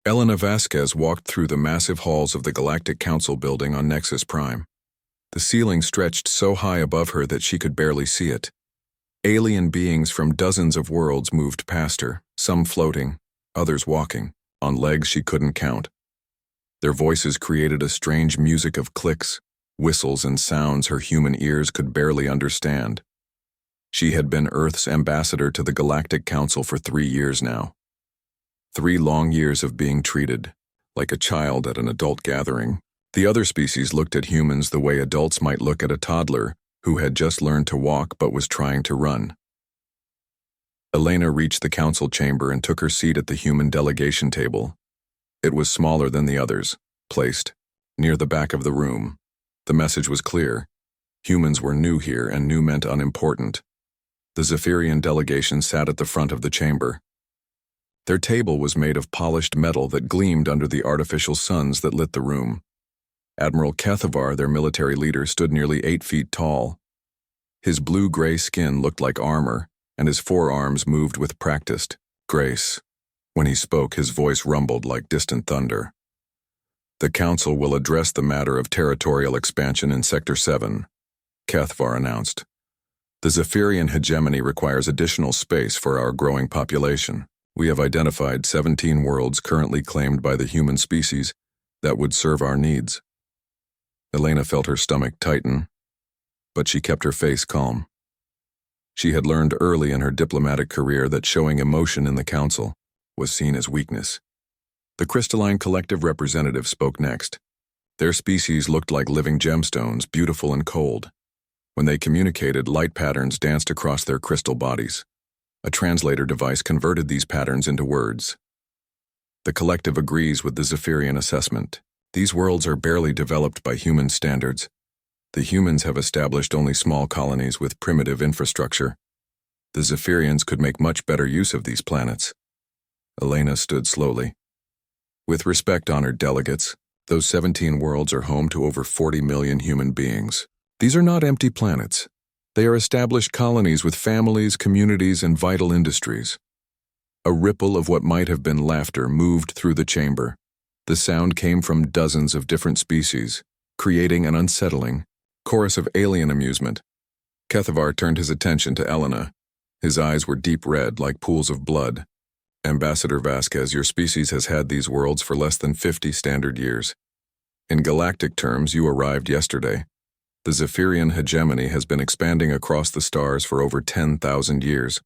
Elena Vasquez walked through the massive halls of the Galactic Council building on Nexus Prime. The ceiling stretched so high above her that she could barely see it. Alien beings from dozens of worlds moved past her, some floating, others walking, on legs she couldn't count. Their voices created a strange music of clicks, whistles, and sounds her human ears could barely understand. She had been Earth's ambassador to the Galactic Council for 3 years now. 3 long years of being treated like a child at an adult gathering. The other species looked at humans the way adults might look at a toddler who had just learned to walk but was trying to run. Elena reached the council chamber and took her seat at the human delegation table. It was smaller than the others, placed near the back of the room. The message was clear. Humans were new here, and new meant unimportant. The Zephyrian delegation sat at the front of the chamber. Their table was made of polished metal that gleamed under the artificial suns that lit the room. Admiral Kethavar, their military leader, stood nearly 8 feet tall. His blue-gray skin looked like armor, and his forearms moved with practiced grace. When he spoke, his voice rumbled like distant thunder. "The Council will address the matter of territorial expansion in Sector 7, Kethavar announced. "The Zephyrian hegemony requires additional space for our growing population. We have identified 17 worlds currently claimed by the human species that would serve our needs." Elena felt her stomach tighten, but she kept her face calm. She had learned early in her diplomatic career that showing emotion in the council was seen as weakness. The crystalline collective representative spoke next. Their species looked like living gemstones, beautiful and cold. When they communicated, light patterns danced across their crystal bodies. A translator device converted these patterns into words. The collective agrees with the Zephyrian assessment. These worlds are barely developed by human standards. The humans have established only small colonies with primitive infrastructure. The Zephyrians could make much better use of these planets. Elena stood slowly. With respect, honored delegates, those 17 worlds are home to over 40 million human beings. These are not empty planets. They are established colonies with families, communities, and vital industries. A ripple of what might have been laughter moved through the chamber. The sound came from dozens of different species, creating an unsettling chorus of alien amusement. Kethavar turned his attention to Elena. His eyes were deep red, like pools of blood. "Ambassador Vasquez, your species has had these worlds for less than 50 standard years. In galactic terms, you arrived yesterday. The Zephyrian hegemony has been expanding across the stars for over 10,000 years.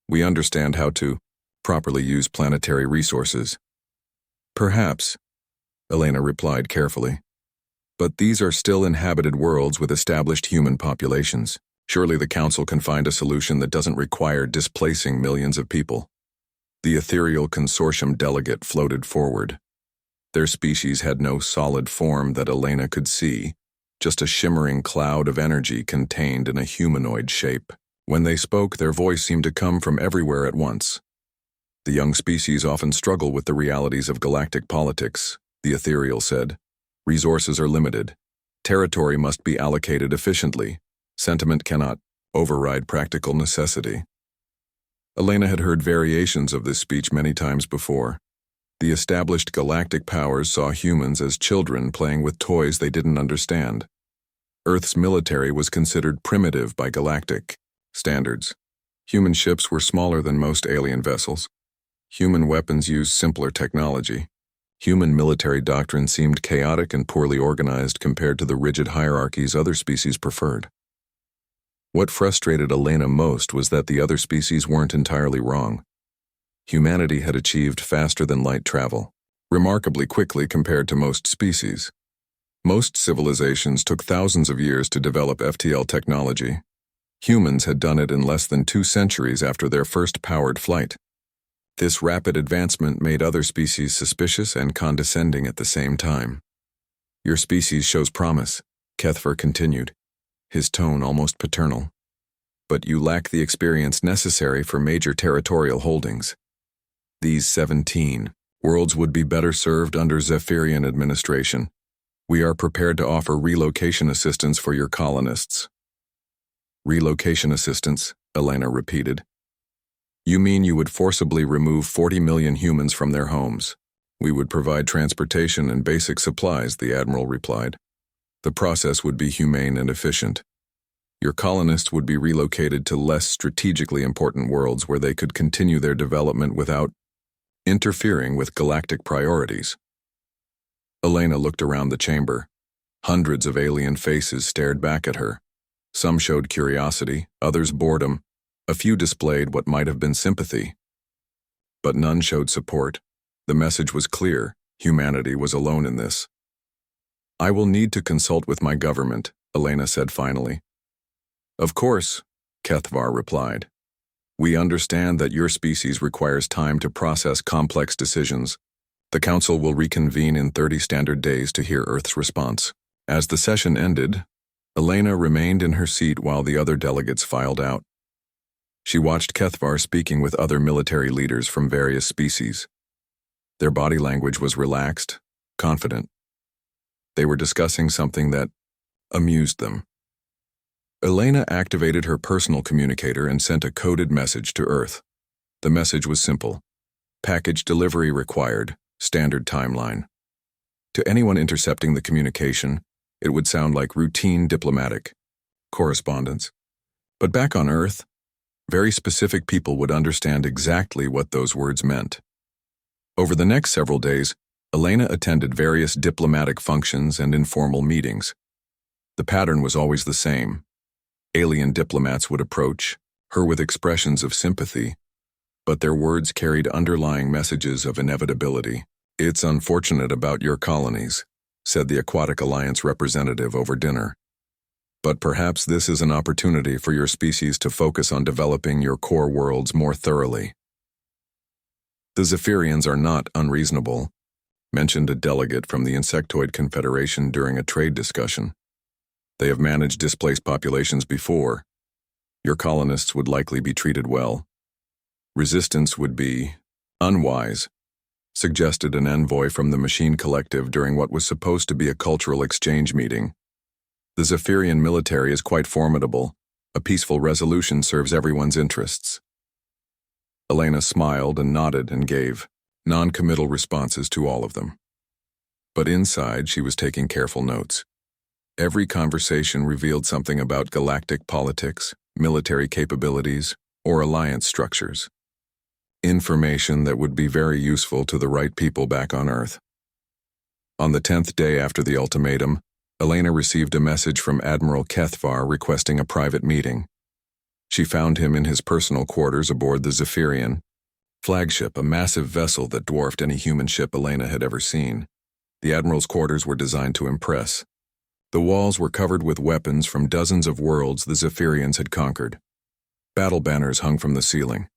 We understand how to properly use planetary resources." "Perhaps," Elena replied carefully. "But these are still inhabited worlds with established human populations. Surely the Council can find a solution that doesn't require displacing millions of people." The ethereal consortium delegate floated forward. Their species had no solid form that Elena could see, just a shimmering cloud of energy contained in a humanoid shape. When they spoke, their voice seemed to come from everywhere at once. "The young species often struggle with the realities of galactic politics," the ethereal said. "Resources are limited. Territory must be allocated efficiently. Sentiment cannot override practical necessity." Elena had heard variations of this speech many times before. The established galactic powers saw humans as children playing with toys they didn't understand. Earth's military was considered primitive by galactic standards. Human ships were smaller than most alien vessels. Human weapons used simpler technology. Human military doctrine seemed chaotic and poorly organized compared to the rigid hierarchies other species preferred. What frustrated Elena most was that the other species weren't entirely wrong. Humanity had achieved faster-than-light travel, remarkably quickly compared to most species. Most civilizations took thousands of years to develop FTL technology. Humans had done it in less than 2 centuries after their first powered flight. This rapid advancement made other species suspicious and condescending at the same time. "Your species shows promise," Kethavar continued, his tone almost paternal. "But you lack the experience necessary for major territorial holdings. These 17 worlds would be better served under Zephyrian administration. We are prepared to offer relocation assistance for your colonists." "Relocation assistance," Elena repeated. "You mean you would forcibly remove 40 million humans from their homes?" We would provide transportation and basic supplies, the Admiral replied. The process would be humane and efficient. Your colonists would be relocated to less strategically important worlds where they could continue their development without interfering with galactic priorities. Elena looked around the chamber. Hundreds of alien faces stared back at her. Some showed curiosity, others boredom. A few displayed what might have been sympathy. But none showed support. The message was clear. Humanity was alone in this. I will need to consult with my government, Elena said finally. Of course, Kethvar replied. We understand that your species requires time to process complex decisions. The Council will reconvene in 30 standard days to hear Earth's response. As the session ended, Elena remained in her seat while the other delegates filed out. She watched Kethvar speaking with other military leaders from various species. Their body language was relaxed, confident. They were discussing something that amused them. Elena activated her personal communicator and sent a coded message to Earth. The message was simple. Package delivery required, standard timeline. To anyone intercepting the communication, it would sound like routine diplomatic correspondence. But back on Earth, very specific people would understand exactly what those words meant. Over the next several days, Elena attended various diplomatic functions and informal meetings. The pattern was always the same. Alien diplomats would approach her with expressions of sympathy, but their words carried underlying messages of inevitability. It's unfortunate about your colonies, said the Aquatic Alliance representative over dinner. But perhaps this is an opportunity for your species to focus on developing your core worlds more thoroughly. The Zephyrians are not unreasonable, mentioned a delegate from the Insectoid Confederation during a trade discussion. They have managed displaced populations before. Your colonists would likely be treated well. Resistance would be unwise, suggested an envoy from the Machine Collective during what was supposed to be a cultural exchange meeting. The Zephyrian military is quite formidable. A peaceful resolution serves everyone's interests. Elena smiled and nodded and gave non-committal responses to all of them. But inside, she was taking careful notes. Every conversation revealed something about galactic politics, military capabilities, or alliance structures. Information that would be very useful to the right people back on Earth. On the 10th day after the ultimatum, Elena received a message from Admiral Kethvar requesting a private meeting. She found him in his personal quarters aboard the Zephyrian flagship, a massive vessel that dwarfed any human ship Elena had ever seen. The Admiral's quarters were designed to impress. The walls were covered with weapons from dozens of worlds the Zephyrians had conquered. Battle banners hung from the ceiling.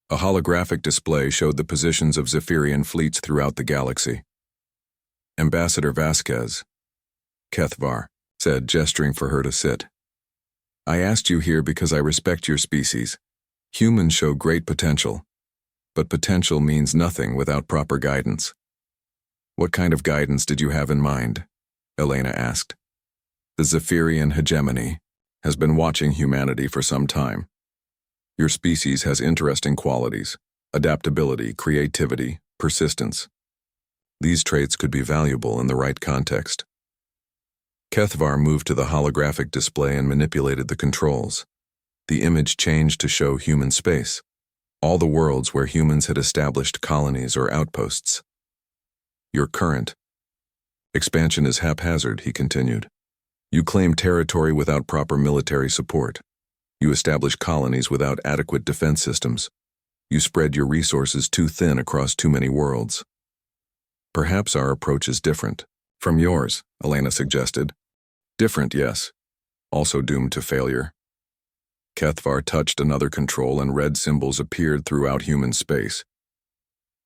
A holographic display showed the positions of Zephyrian fleets throughout the galaxy. Ambassador Vasquez, Kethvar said, gesturing for her to sit. I asked you here because I respect your species. Humans show great potential, but potential means nothing without proper guidance. What kind of guidance did you have in mind? Elena asked. The Zephyrian hegemony has been watching humanity for some time. Your species has interesting qualities: adaptability, creativity, persistence. These traits could be valuable in the right context. Kethvar moved to the holographic display and manipulated the controls. The image changed to show human space, all the worlds where humans had established colonies or outposts. Your current expansion is haphazard, he continued. You claim territory without proper military support. You establish colonies without adequate defense systems. You spread your resources too thin across too many worlds. Perhaps our approach is different from yours, Elena suggested. Different, yes. Also doomed to failure. Kethvar touched another control and red symbols appeared throughout human space.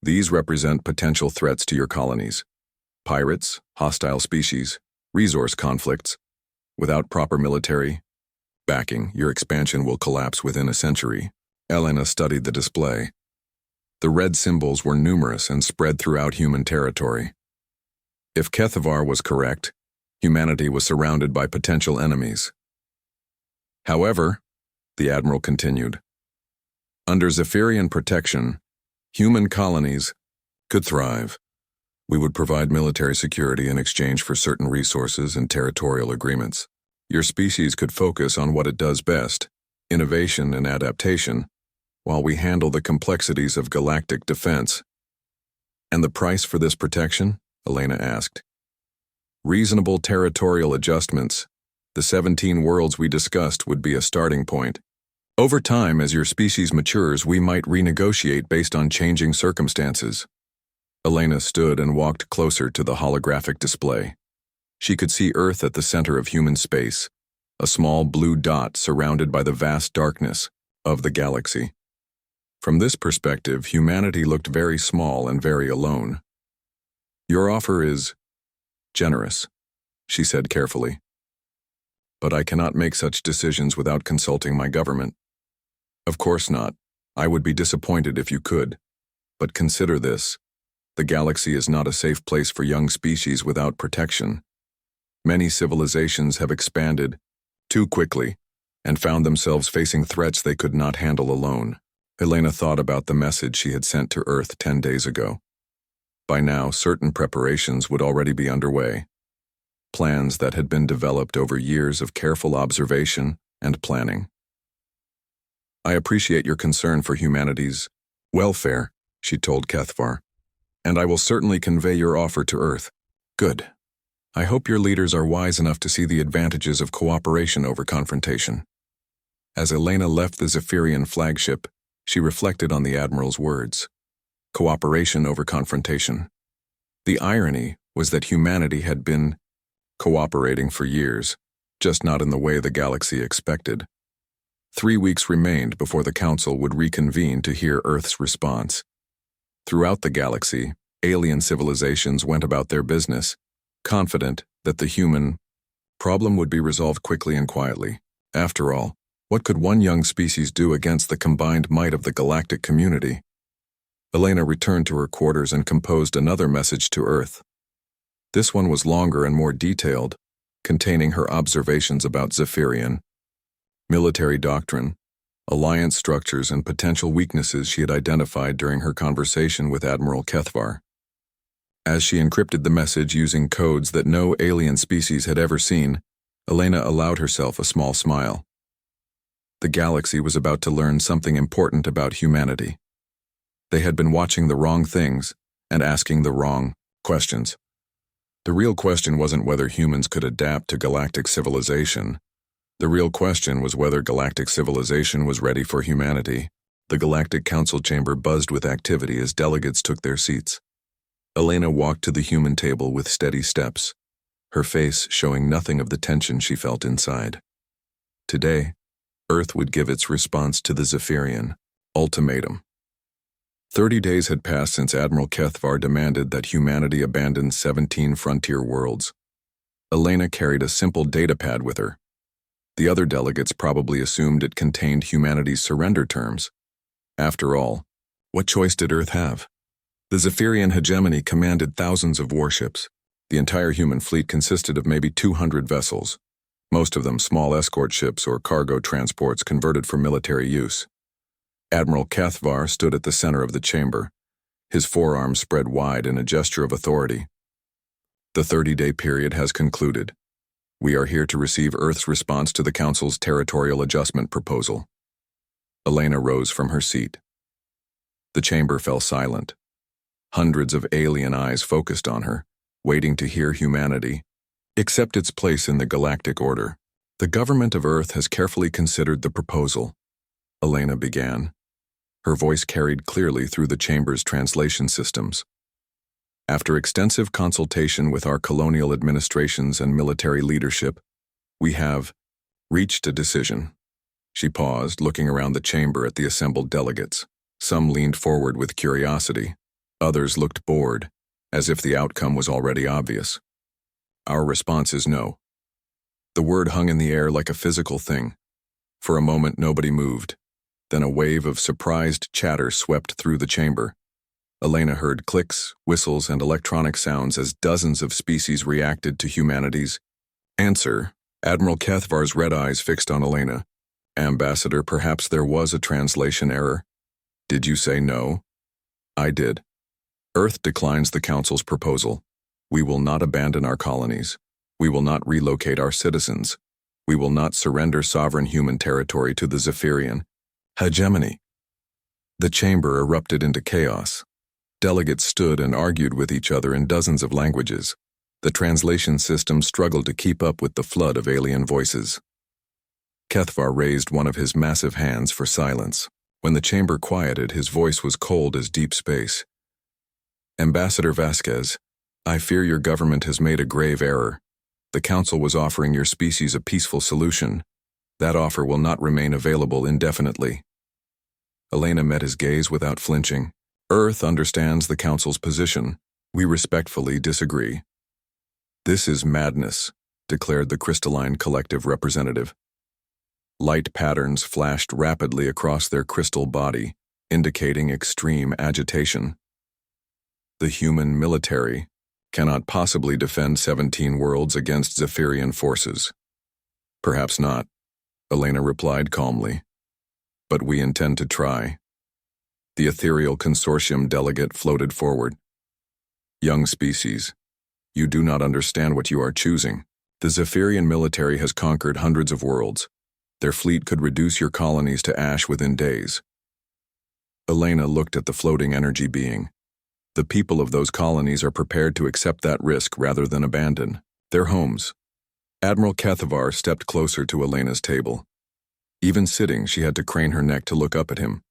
These represent potential threats to your colonies. Pirates, hostile species, resource conflicts. Without proper military backing, your expansion will collapse within a century. Elena studied the display. The red symbols were numerous and spread throughout human territory. If Kethvar was correct, humanity was surrounded by potential enemies. However, the Admiral continued, under Zephyrian protection, human colonies could thrive. We would provide military security in exchange for certain resources and territorial agreements. Your species could focus on what it does best, innovation and adaptation, while we handle the complexities of galactic defense. And the price for this protection? Elena asked. Reasonable territorial adjustments. The 17 worlds we discussed would be a starting point. Over time, as your species matures, we might renegotiate based on changing circumstances. Elena stood and walked closer to the holographic display. She could see Earth at the center of human space, a small blue dot surrounded by the vast darkness of the galaxy. From this perspective, humanity looked very small and very alone. Your offer is generous, she said carefully. But I cannot make such decisions without consulting my government. Of course not. I would be disappointed if you could. But consider this. The galaxy is not a safe place for young species without protection. Many civilizations have expanded too quickly and found themselves facing threats they could not handle alone. Elena thought about the message she had sent to Earth 10 days ago. By now, certain preparations would already be underway. Plans that had been developed over years of careful observation and planning. I appreciate your concern for humanity's welfare, she told Kethvar, and I will certainly convey your offer to Earth. Good. I hope your leaders are wise enough to see the advantages of cooperation over confrontation. As Elena left the Zephyrian flagship, she reflected on the Admiral's words. Cooperation over confrontation. The irony was that humanity had been cooperating for years, just not in the way the galaxy expected. 3 weeks remained before the Council would reconvene to hear Earth's response. Throughout the galaxy, alien civilizations went about their business, confident that the human problem would be resolved quickly and quietly. After all, what could one young species do against the combined might of the galactic community? Elena returned to her quarters and composed another message to Earth. This one was longer and more detailed, containing her observations about Zephyrian, military doctrine, alliance structures, and potential weaknesses she had identified during her conversation with Admiral Kethvar. As she encrypted the message using codes that no alien species had ever seen, Elena allowed herself a small smile. The galaxy was about to learn something important about humanity. They had been watching the wrong things and asking the wrong questions. The real question wasn't whether humans could adapt to galactic civilization. The real question was whether galactic civilization was ready for humanity. The Galactic Council chamber buzzed with activity as delegates took their seats. Elena walked to the human table with steady steps, her face showing nothing of the tension she felt inside. Today, Earth would give its response to the Zephyrian ultimatum. 30 days had passed since Admiral Kethvar demanded that humanity abandon 17 frontier worlds. Elena carried a simple datapad with her. The other delegates probably assumed it contained humanity's surrender terms. After all, what choice did Earth have? The Zephyrian hegemony commanded thousands of warships. The entire human fleet consisted of maybe 200 vessels, most of them small escort ships or cargo transports converted for military use. Admiral Kethvar stood at the center of the chamber, his forearms spread wide in a gesture of authority. The 30-day period has concluded. We are here to receive Earth's response to the Council's territorial adjustment proposal. Elena rose from her seat. The chamber fell silent. Hundreds of alien eyes focused on her, waiting to hear humanity accept its place in the galactic order. The government of Earth has carefully considered the proposal, Elena began. Her voice carried clearly through the chamber's translation systems. After extensive consultation with our colonial administrations and military leadership, we have reached a decision. She paused, looking around the chamber at the assembled delegates. Some leaned forward with curiosity. Others looked bored, as if the outcome was already obvious. Our response is no. The word hung in the air like a physical thing. For a moment, nobody moved. Then a wave of surprised chatter swept through the chamber. Elena heard clicks, whistles, and electronic sounds as dozens of species reacted to humanity's answer. Admiral Kethvar's red eyes fixed on Elena. Ambassador, perhaps there was a translation error. Did you say no? I did. Earth declines the Council's proposal. We will not abandon our colonies. We will not relocate our citizens. We will not surrender sovereign human territory to the Zephyrian hegemony. The chamber erupted into chaos. Delegates stood and argued with each other in dozens of languages. The translation system struggled to keep up with the flood of alien voices. Kethvar raised one of his massive hands for silence. When the chamber quieted, his voice was cold as deep space. Ambassador Vasquez, I fear your government has made a grave error. The Council was offering your species a peaceful solution. That offer will not remain available indefinitely. Elena met his gaze without flinching. Earth understands the Council's position. We respectfully disagree. This is madness, declared the crystalline collective representative. Light patterns flashed rapidly across their crystal body, indicating extreme agitation. The human military cannot possibly defend 17 worlds against Zephyrian forces. Perhaps not, Elena replied calmly. But we intend to try. The ethereal consortium delegate floated forward. Young species, you do not understand what you are choosing. The Zephyrian military has conquered hundreds of worlds. Their fleet could reduce your colonies to ash within days. Elena looked at the floating energy being. The people of those colonies are prepared to accept that risk rather than abandon their homes. Admiral Kethvar stepped closer to Elena's table. Even sitting, she had to crane her neck to look up at him.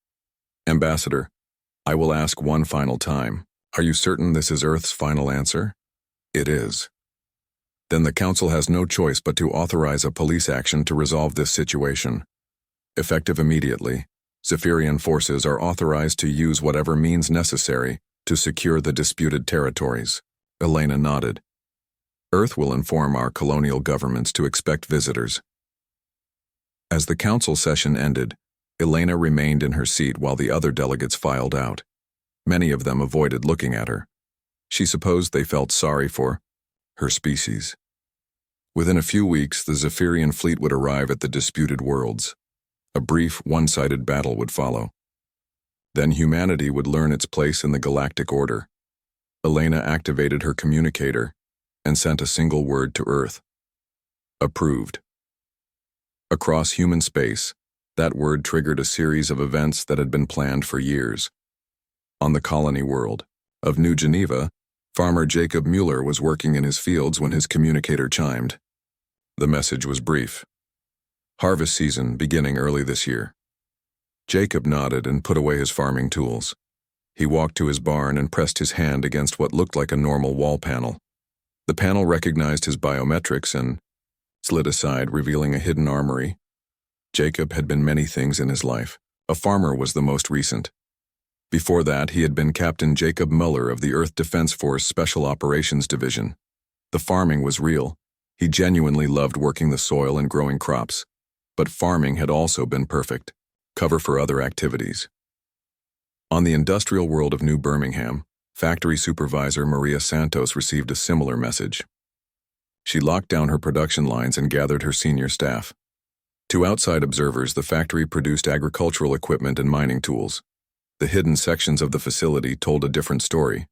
Ambassador, I will ask one final time. Are you certain this is Earth's final answer? It is. Then the Council has no choice but to authorize a police action to resolve this situation. Effective immediately, Zephyrian forces are authorized to use whatever means necessary to secure the disputed territories. Elena nodded. Earth will inform our colonial governments to expect visitors. As the Council session ended, Elena remained in her seat while the other delegates filed out. Many of them avoided looking at her. She supposed they felt sorry for her species. Within a few weeks, the Zephyrian fleet would arrive at the disputed worlds. A brief, one-sided battle would follow. Then humanity would learn its place in the galactic order. Elena activated her communicator and sent a single word to Earth. Approved. Across human space, that word triggered a series of events that had been planned for years. On the colony world of New Geneva, farmer Jacob Mueller was working in his fields when his communicator chimed. The message was brief. Harvest season beginning early this year. Jacob nodded and put away his farming tools. He walked to his barn and pressed his hand against what looked like a normal wall panel. The panel recognized his biometrics and slid aside, revealing a hidden armory. Jacob had been many things in his life. A farmer was the most recent. Before that, he had been Captain Jacob Mueller of the Earth Defense Force Special Operations Division. The farming was real. He genuinely loved working the soil and growing crops. But farming had also been perfect. Cover for other activities. On the industrial world of New Birmingham, factory supervisor Maria Santos received a similar message. She locked down her production lines and gathered her senior staff. To outside observers, the factory produced agricultural equipment and mining tools. The hidden sections of the facility told a different story.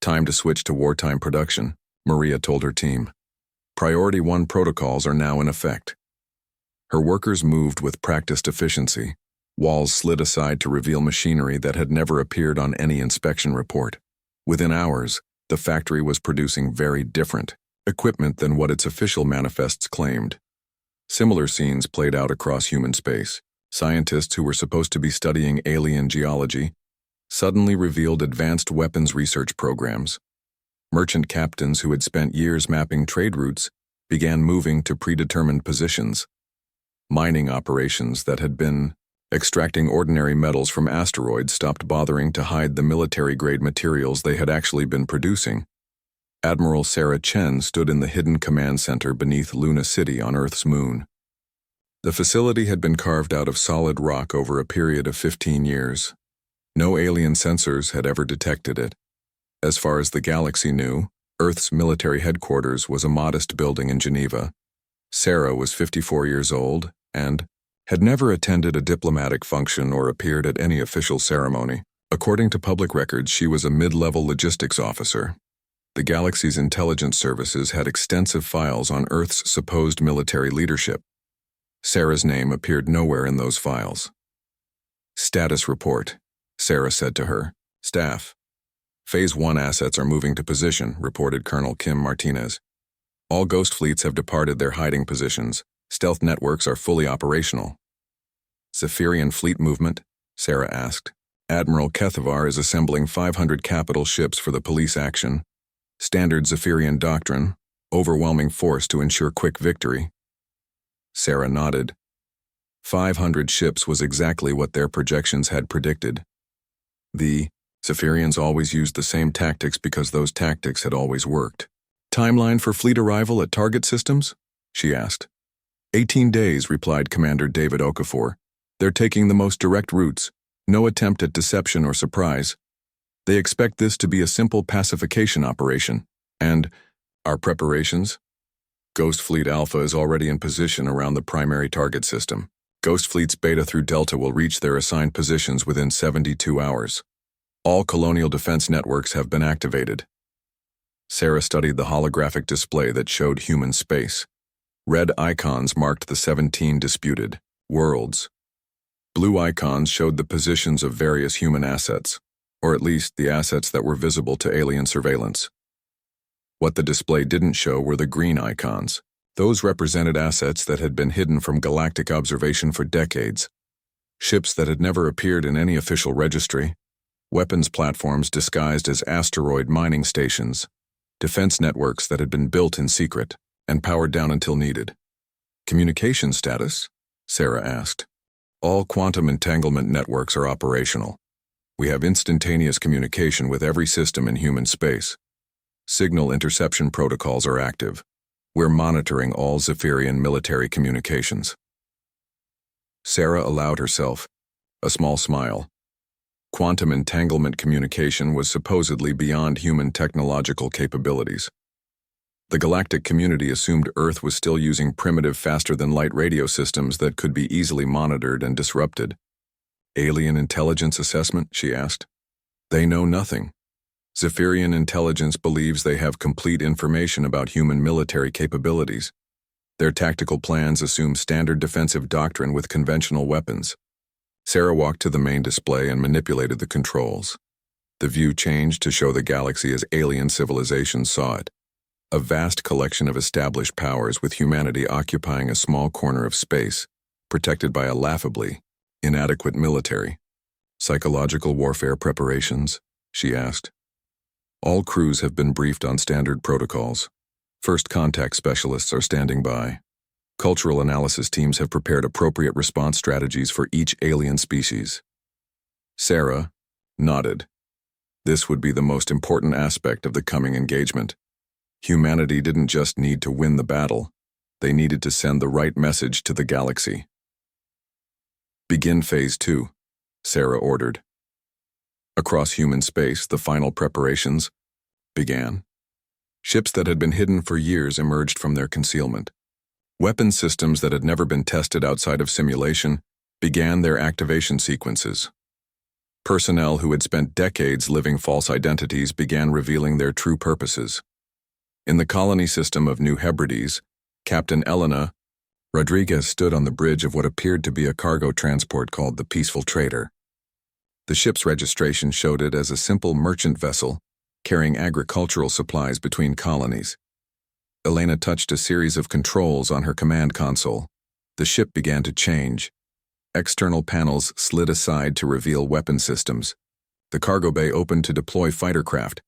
Time to switch to wartime production, Maria told her team. Priority 1 protocols are now in effect. Her workers moved with practiced efficiency. Walls slid aside to reveal machinery that had never appeared on any inspection report. Within hours, the factory was producing very different equipment than what its official manifests claimed. Similar scenes played out across human space. Scientists who were supposed to be studying alien geology suddenly revealed advanced weapons research programs. Merchant captains who had spent years mapping trade routes began moving to predetermined positions. Mining operations that had been extracting ordinary metals from asteroids stopped bothering to hide the military-grade materials they had actually been producing. Admiral Sarah Chen stood in the hidden command center beneath Luna City on Earth's moon. The facility had been carved out of solid rock over a period of 15 years. No alien sensors had ever detected it. As far as the galaxy knew, Earth's military headquarters was a modest building in Geneva. Sarah was 54 years old and had never attended a diplomatic function or appeared at any official ceremony. According to public records, she was a mid-level logistics officer. The galaxy's intelligence services had extensive files on Earth's supposed military leadership. Sarah's name appeared nowhere in those files. Status report, Sarah said to her. Staff. Phase 1 assets are moving to position, reported Colonel Kim Martinez. All ghost fleets have departed their hiding positions. Stealth networks are fully operational. Zephyrian fleet movement? Sarah asked. Admiral Kethavar is assembling 500 capital ships for the police action. Standard Zephyrian doctrine, overwhelming force to ensure quick victory. Sarah nodded. 500 ships was exactly what their projections had predicted. The Zephyrians always used the same tactics because those tactics had always worked. Timeline for fleet arrival at target systems? She asked. 18 days, replied Commander David Okafor. They're taking the most direct routes. No attempt at deception or surprise. They expect this to be a simple pacification operation. And our preparations? Ghost Fleet Alpha is already in position around the primary target system. Ghost Fleets Beta through Delta will reach their assigned positions within 72 hours. All colonial defense networks have been activated. Sarah studied the holographic display that showed human space. Red icons marked the 17 disputed worlds. Blue icons showed the positions of various human assets, or at least the assets that were visible to alien surveillance. What the display didn't show were the green icons. Those represented assets that had been hidden from galactic observation for decades. Ships that had never appeared in any official registry. Weapons platforms disguised as asteroid mining stations. Defense networks that had been built in secret and powered down until needed. Communication status? Sarah asked. All quantum entanglement networks are operational. We have instantaneous communication with every system in human space. Signal interception protocols are active. We're monitoring all Zephyrian military communications. Sarah allowed herself a small smile. Quantum entanglement communication was supposedly beyond human technological capabilities. The galactic community assumed Earth was still using primitive faster-than-light radio systems that could be easily monitored and disrupted. Alien intelligence assessment? She asked. They know nothing. Zephyrian intelligence believes they have complete information about human military capabilities. Their tactical plans assume standard defensive doctrine with conventional weapons. Sarah walked to the main display and manipulated the controls. The view changed to show the galaxy as alien civilizations saw it. A vast collection of established powers with humanity occupying a small corner of space, protected by a laughably inadequate military. Psychological warfare preparations? She asked. All crews have been briefed on standard protocols. First contact specialists are standing by. Cultural analysis teams have prepared appropriate response strategies for each alien species. Sarah nodded. This would be the most important aspect of the coming engagement. Humanity didn't just need to win the battle. They needed to send the right message to the galaxy. Begin Phase 2, Sarah ordered. Across human space, the final preparations began. Ships that had been hidden for years emerged from their concealment. Weapon systems that had never been tested outside of simulation began their activation sequences. Personnel who had spent decades living false identities began revealing their true purposes. In the colony system of New Hebrides, Captain Elena Rodriguez stood on the bridge of what appeared to be a cargo transport called the Peaceful Trader. The ship's registration showed it as a simple merchant vessel carrying agricultural supplies between colonies. Elena touched a series of controls on her command console. The ship began to change. External panels slid aside to reveal weapon systems. The cargo bay opened to deploy fighter craft.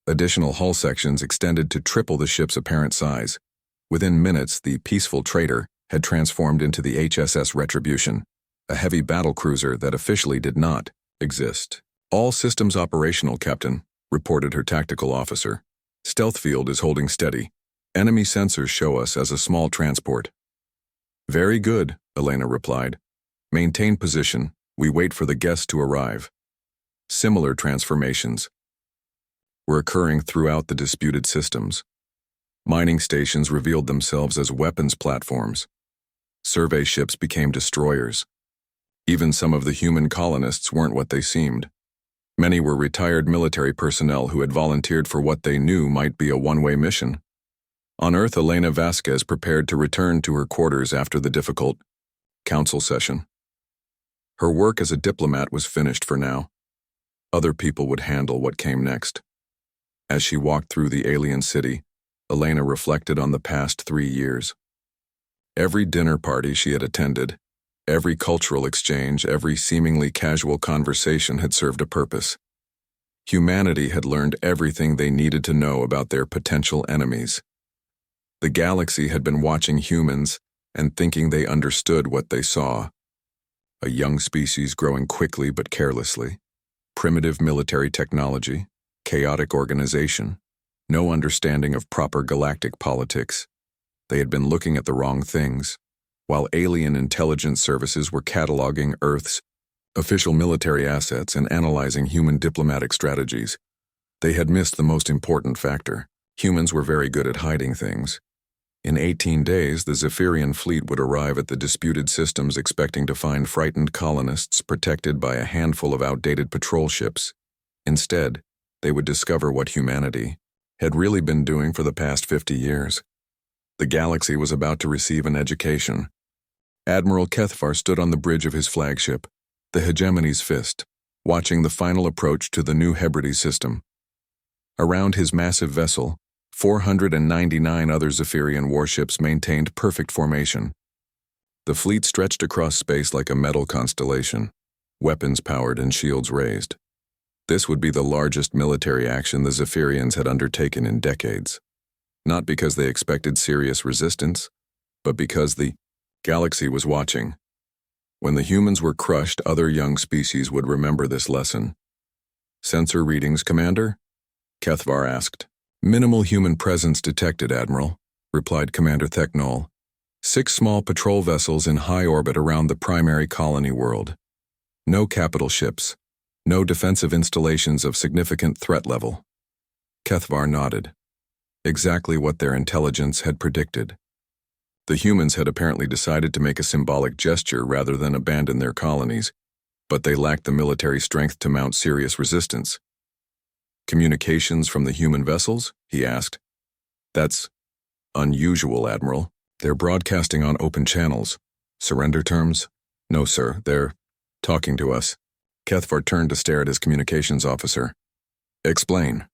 Additional hull sections extended to triple the ship's apparent size. Within minutes, the Peaceful Trader had transformed into the HSS Retribution, a heavy battlecruiser that officially did not exist. All systems operational, Captain, reported her tactical officer. Stealth field is holding steady. Enemy sensors show us as a small transport. Very good, Elena replied. Maintain position. We wait for the guests to arrive. Similar transformations were occurring throughout the disputed systems. Mining stations revealed themselves as weapons platforms. Survey ships became destroyers. Even some of the human colonists weren't what they seemed. Many were retired military personnel who had volunteered for what they knew might be a one-way mission. On Earth, Elena Vasquez prepared to return to her quarters after the difficult council session. Her work as a diplomat was finished for now. Other people would handle what came next. As she walked through the alien city, Elena reflected on the past 3 years. Every dinner party she had attended, every cultural exchange, every seemingly casual conversation had served a purpose. Humanity had learned everything they needed to know about their potential enemies. The galaxy had been watching humans and thinking they understood what they saw. A young species growing quickly but carelessly, primitive military technology, chaotic organization, no understanding of proper galactic politics. They had been looking at the wrong things. While alien intelligence services were cataloging Earth's official military assets and analyzing human diplomatic strategies, they had missed the most important factor. Humans were very good at hiding things. In 18 days, the Zephyrian fleet would arrive at the disputed systems expecting to find frightened colonists protected by a handful of outdated patrol ships. Instead, they would discover what humanity had really been doing for the past 50 years. The galaxy was about to receive an education. Admiral Kethvar stood on the bridge of his flagship, the Hegemony's Fist, watching the final approach to the new Hebrides system. Around his massive vessel, 499 other Zephyrian warships maintained perfect formation. The fleet stretched across space like a metal constellation, weapons powered and shields raised. This would be the largest military action the Zephyrians had undertaken in decades. Not because they expected serious resistance, but because the galaxy was watching. When the humans were crushed, other young species would remember this lesson. "Sensor readings, Commander?" Kethvar asked. "Minimal human presence detected, Admiral," replied Commander Theknol. 6 small patrol vessels in high orbit around the primary colony world. No capital ships. No defensive installations of significant threat level. Kethvar nodded. Exactly what their intelligence had predicted. The humans had apparently decided to make a symbolic gesture rather than abandon their colonies, but they lacked the military strength to mount serious resistance. "Communications from the human vessels?" he asked. "That's unusual, Admiral. They're broadcasting on open channels. Surrender terms?" "No, sir, they're talking to us." Kethvar turned to stare at his communications officer. "Explain."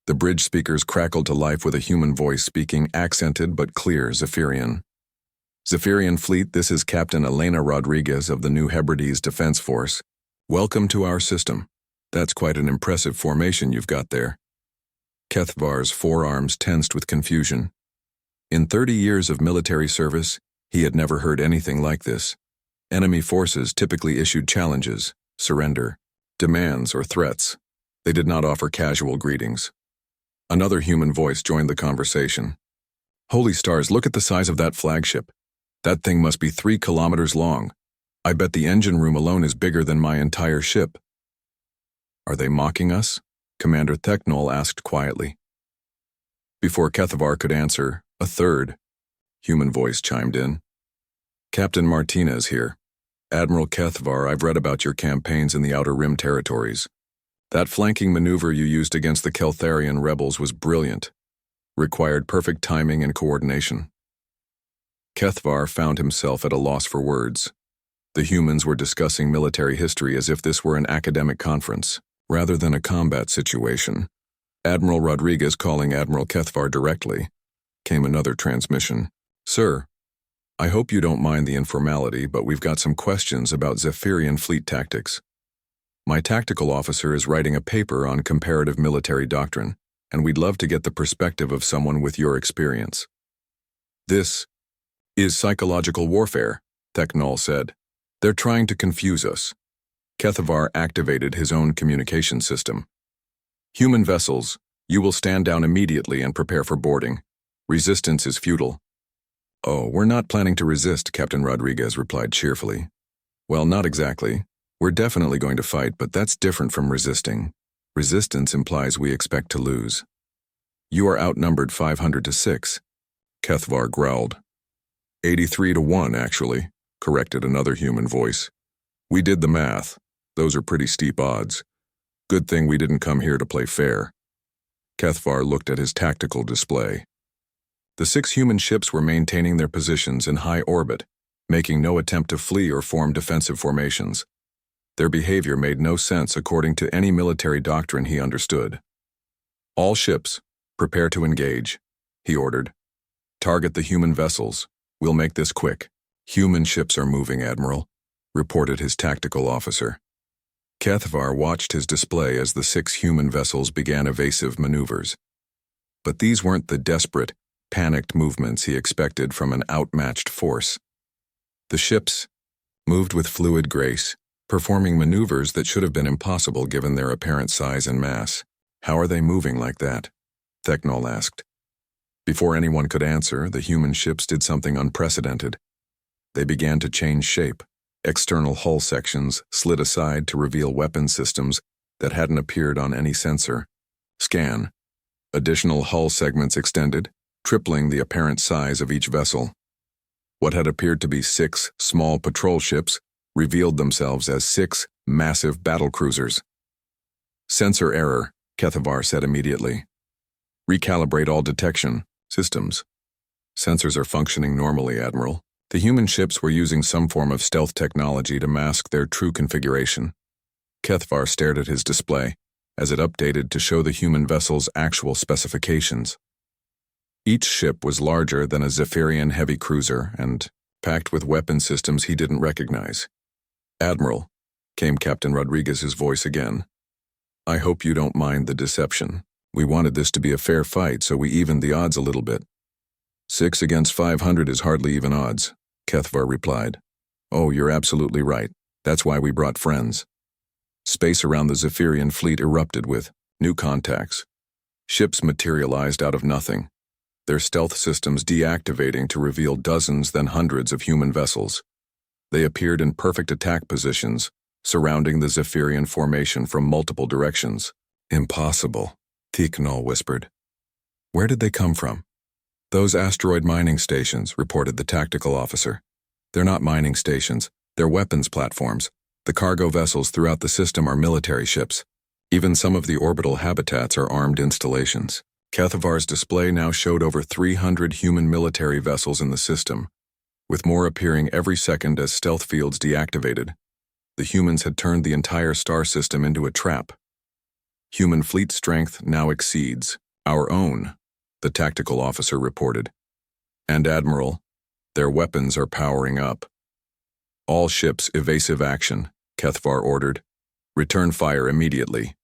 The bridge speakers crackled to life with a human voice speaking accented but clear Zephyrian. "Zephyrian Fleet, this is Captain Elena Rodriguez of the New Hebrides Defense Force. Welcome to our system. That's quite an impressive formation you've got there." Kethvar's forearms tensed with confusion. In 30 years of military service, he had never heard anything like this. Enemy forces typically issued challenges, surrender, demands, or threats. They did not offer casual greetings. Another human voice joined the conversation. "Holy stars, look at the size of that flagship. That thing must be 3 kilometers long. I bet the engine room alone is bigger than my entire ship." "Are they mocking us?" Commander Theknol asked quietly. Before Kethvar could answer, a third human voice chimed in. "Captain Martinez here. Admiral Kethvar, I've read about your campaigns in the Outer Rim territories. That flanking maneuver you used against the Keltharian rebels was brilliant. Required perfect timing and coordination." Kethvar found himself at a loss for words. The humans were discussing military history as if this were an academic conference, rather than a combat situation. Admiral Rodriguez calling Admiral Kethvar directly. Came another transmission. "Sir, I hope you don't mind the informality, but we've got some questions about Zephyrian fleet tactics. My tactical officer is writing a paper on comparative military doctrine, and we'd love to get the perspective of someone with your experience." "This is psychological warfare," Theknol said. "They're trying to confuse us." Kethvar activated his own communication system. "Human vessels, you will stand down immediately and prepare for boarding. Resistance is futile." "Oh, we're not planning to resist," Captain Rodriguez replied cheerfully. "Well, not exactly. We're definitely going to fight, but that's different from resisting. Resistance implies we expect to lose." "You are outnumbered 500 to 6, Kethvar growled. 83 to 1, actually, corrected another human voice. "We did the math. Those are pretty steep odds. Good thing we didn't come here to play fair. Kethvar looked at his tactical display. The 6 human ships were maintaining their positions in high orbit, making no attempt to flee or form defensive formations. Their behavior made no sense according to any military doctrine he understood. All ships, prepare to engage, he ordered. Target the human vessels. We'll make this quick. Human ships are moving, Admiral, reported his tactical officer. Kethvar watched his display as the 6 human vessels began evasive maneuvers. But these weren't the desperate, panicked movements he expected from an outmatched force. The ships moved with fluid grace, performing maneuvers that should have been impossible given their apparent size and mass. How are they moving like that? Thecnol asked. Before anyone could answer, the human ships did something unprecedented. They began to change shape. External hull sections slid aside to reveal weapon systems that hadn't appeared on any sensor. Scan. Additional hull segments extended, tripling the apparent size of each vessel. What had appeared to be 6 small patrol ships revealed themselves as 6 massive battlecruisers. Sensor error, Kethvar said immediately. Recalibrate all detection systems. Sensors are functioning normally, Admiral. The human ships were using some form of stealth technology to mask their true configuration. Kethvar stared at his display as it updated to show the human vessel's actual specifications. Each ship was larger than a Zephyrian heavy cruiser and packed with weapon systems he didn't recognize. Admiral, came Captain Rodriguez's voice again. I hope you don't mind the deception. We wanted this to be a fair fight, so we evened the odds a little bit. 6 against 500 is hardly even odds, Kethvar replied. Oh, you're absolutely right. That's why we brought friends. Space around the Zephyrian fleet erupted with new contacts. Ships materialized out of nothing, their stealth systems deactivating to reveal dozens then hundreds of human vessels. They appeared in perfect attack positions, surrounding the Zephyrian formation from multiple directions. Impossible, Thecnol whispered. Where did they come from? Those asteroid mining stations, reported the tactical officer. They're not mining stations, they're weapons platforms. The cargo vessels throughout the system are military ships. Even some of the orbital habitats are armed installations. Kethvar's display now showed over 300 human military vessels in the system, with more appearing every second as stealth fields deactivated. The humans had turned the entire star system into a trap. Human fleet strength now exceeds our own, the tactical officer reported. And Admiral, their weapons are powering up. All ships evasive action, Kethvar ordered. Return fire immediately.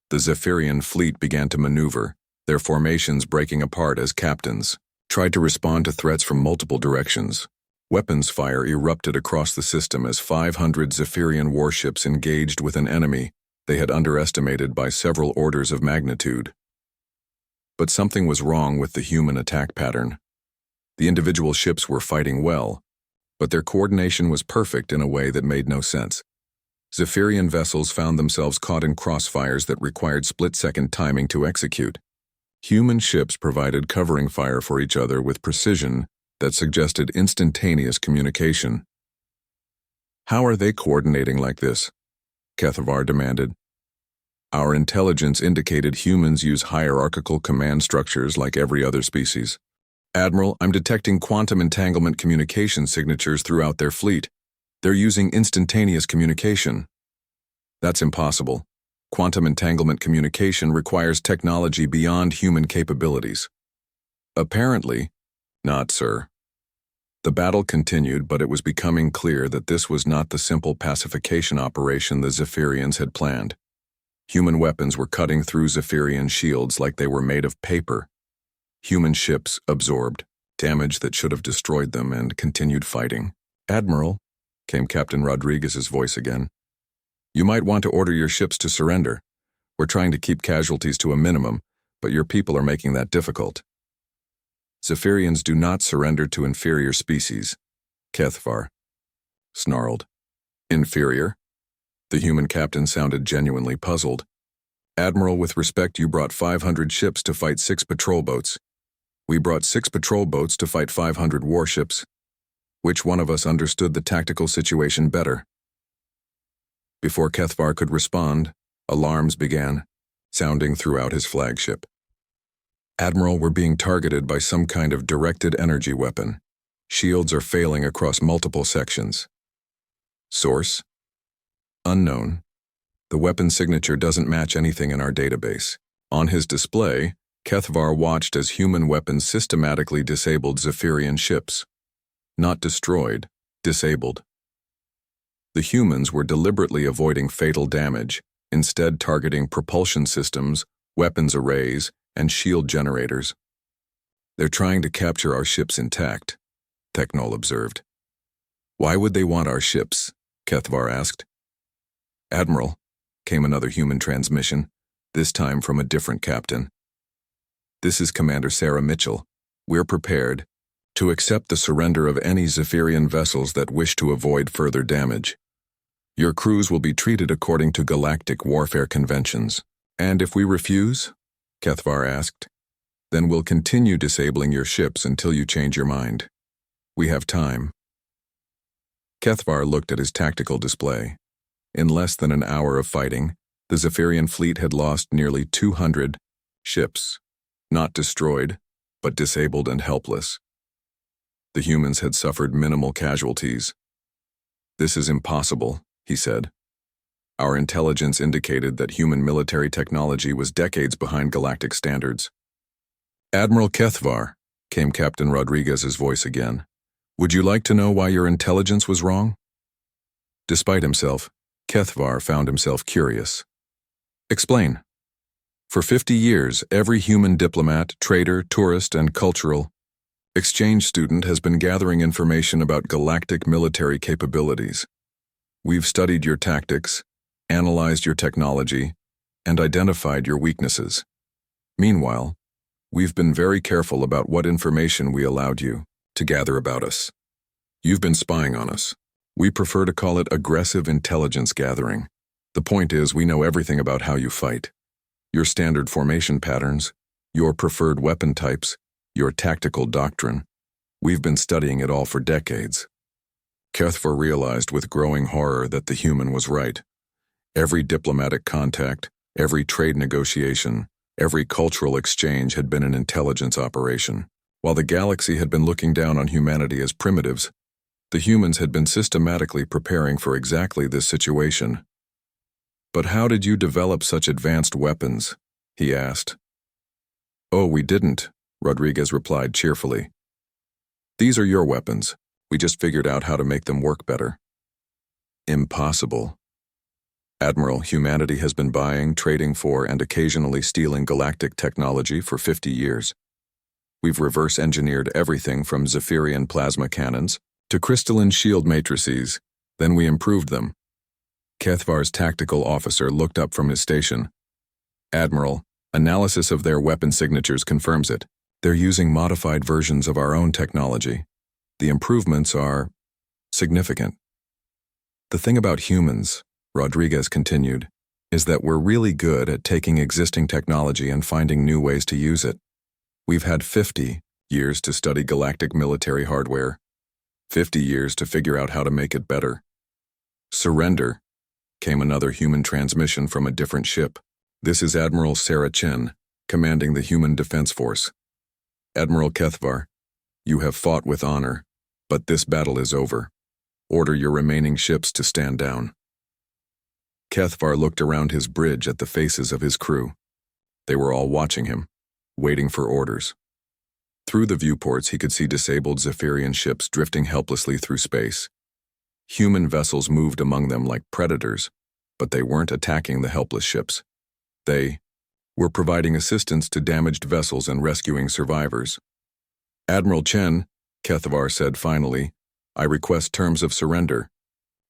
The Zephyrian fleet began to maneuver, their formations breaking apart as captains tried to respond to threats from multiple directions. Weapons fire erupted across the system as 500 Zephyrian warships engaged with an enemy they had underestimated by several orders of magnitude. But something was wrong with the human attack pattern. The individual ships were fighting well, but their coordination was perfect in a way that made no sense. Zephyrian vessels found themselves caught in crossfires that required split-second timing to execute. Human ships provided covering fire for each other with precision that suggested instantaneous communication. How are they coordinating like this? Kethvar demanded. Our intelligence indicated humans use hierarchical command structures like every other species. Admiral, I'm detecting quantum entanglement communication signatures throughout their fleet. They're using instantaneous communication. That's impossible. Quantum entanglement communication requires technology beyond human capabilities. Apparently, not, sir. The battle continued, but it was becoming clear that this was not the simple pacification operation the Zephyrians had planned. Human weapons were cutting through Zephyrian shields like they were made of paper. Human ships absorbed damage that should have destroyed them and continued fighting. Admiral, came Captain Rodriguez's voice again. You might want to order your ships to surrender. We're trying to keep casualties to a minimum, but your people are making that difficult. Zephyrians do not surrender to inferior species, Kethvar snarled. Inferior? The human captain sounded genuinely puzzled. Admiral, with respect, you brought 500 ships to fight 6 patrol boats. We brought 6 patrol boats to fight 500 warships. Which one of us understood the tactical situation better? Before Kethvar could respond, Alarms began, sounding throughout his flagship. Admiral, we're being targeted by some kind of directed energy weapon. Shields are failing across multiple sections. Source? Unknown. The weapon signature doesn't match anything in our database. On his display, Kethvar watched as human weapons systematically disabled Zephyrian ships. Not destroyed, disabled. The humans were deliberately avoiding fatal damage, instead targeting propulsion systems, weapons arrays, and shield generators. They're trying to capture our ships intact, Technol observed. Why would they want our ships? Kethvar asked. Admiral, came another human transmission, this time from a different captain. This is Commander Sarah Mitchell. We're prepared to accept the surrender of any Zephyrian vessels that wish to avoid further damage. Your crews will be treated according to galactic warfare conventions. And if we refuse? Kethvar asked. Then we'll continue disabling your ships until you change your mind. We have time. Kethvar looked at his tactical display. In less than an hour of fighting, the Zephyrian fleet had lost nearly 200 ships, not destroyed, but disabled and helpless. The humans had suffered minimal casualties. This is impossible, he said. Our intelligence indicated that human military technology was decades behind galactic standards. Admiral Kethvar, came Captain Rodriguez's voice again. Would you like to know why your intelligence was wrong? Despite himself, Kethvar found himself curious. Explain. For 50 years, every human diplomat, trader, tourist, and cultural exchange student has been gathering information about galactic military capabilities. We've studied your tactics, analyzed your technology, and identified your weaknesses. Meanwhile, we've been very careful about what information we allowed you to gather about us. You've been spying on us. We prefer to call it aggressive intelligence gathering. The point is, we know everything about how you fight. Your standard formation patterns, your preferred weapon types, your tactical doctrine. We've been studying it all for decades. Kethvar realized with growing horror that the human was right. Every diplomatic contact, every trade negotiation, every cultural exchange had been an intelligence operation. While the galaxy had been looking down on humanity as primitives, the humans had been systematically preparing for exactly this situation. But how did you develop such advanced weapons? He asked. Oh, we didn't, Rodriguez replied cheerfully. These are your weapons. We just figured out how to make them work better. Impossible. Admiral, humanity has been buying, trading for, and occasionally stealing galactic technology for 50 years. We've reverse-engineered everything from Zephyrian plasma cannons to crystalline shield matrices, then we improved them. Kethvar's tactical officer looked up from his station. Admiral, analysis of their weapon signatures confirms it. They're using modified versions of our own technology. The improvements are significant. The thing about humans, Rodriguez continued, is that we're really good at taking existing technology and finding new ways to use it. We've had 50 years to study galactic military hardware, 50 years to figure out how to make it better. Surrender, came another human transmission from a different ship. This is Admiral Sarah Chen, commanding the Human Defense Force. Admiral Kethvar, you have fought with honor, but this battle is over. Order your remaining ships to stand down. Kethvar looked around his bridge at the faces of his crew. They were all watching him, waiting for orders. Through the viewports, he could see disabled Zephyrian ships drifting helplessly through space. Human vessels moved among them like predators, but they weren't attacking the helpless ships. They were providing assistance to damaged vessels and rescuing survivors. Admiral Chen, Kethvar said finally, I request terms of surrender.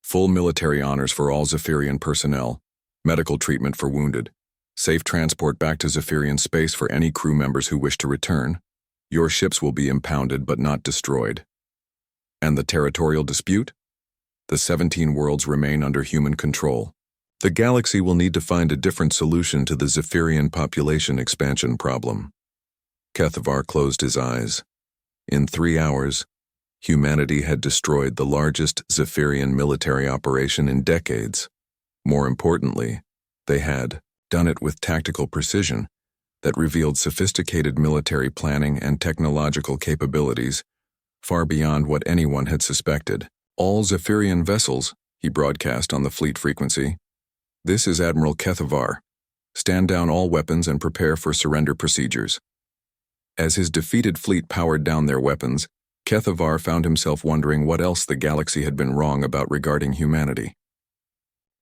Full military honors for all Zephyrian personnel, medical treatment for wounded, safe transport back to Zephyrian space for any crew members who wish to return. Your ships will be impounded but not destroyed. And the territorial dispute? The 17 worlds remain under human control. The galaxy will need to find a different solution to the Zephyrian population expansion problem. Kethvar closed his eyes. In 3 hours, humanity had destroyed the largest Zephyrian military operation in decades. More importantly, They had done it with tactical precision that revealed sophisticated military planning and technological capabilities far beyond what anyone had suspected. All Zephyrian vessels, he broadcast on the fleet frequency. This is Admiral Kethavar. Stand down all weapons and prepare for surrender procedures. As his defeated fleet powered down their weapons, Kethavar found himself wondering what else the galaxy had been wrong about regarding humanity.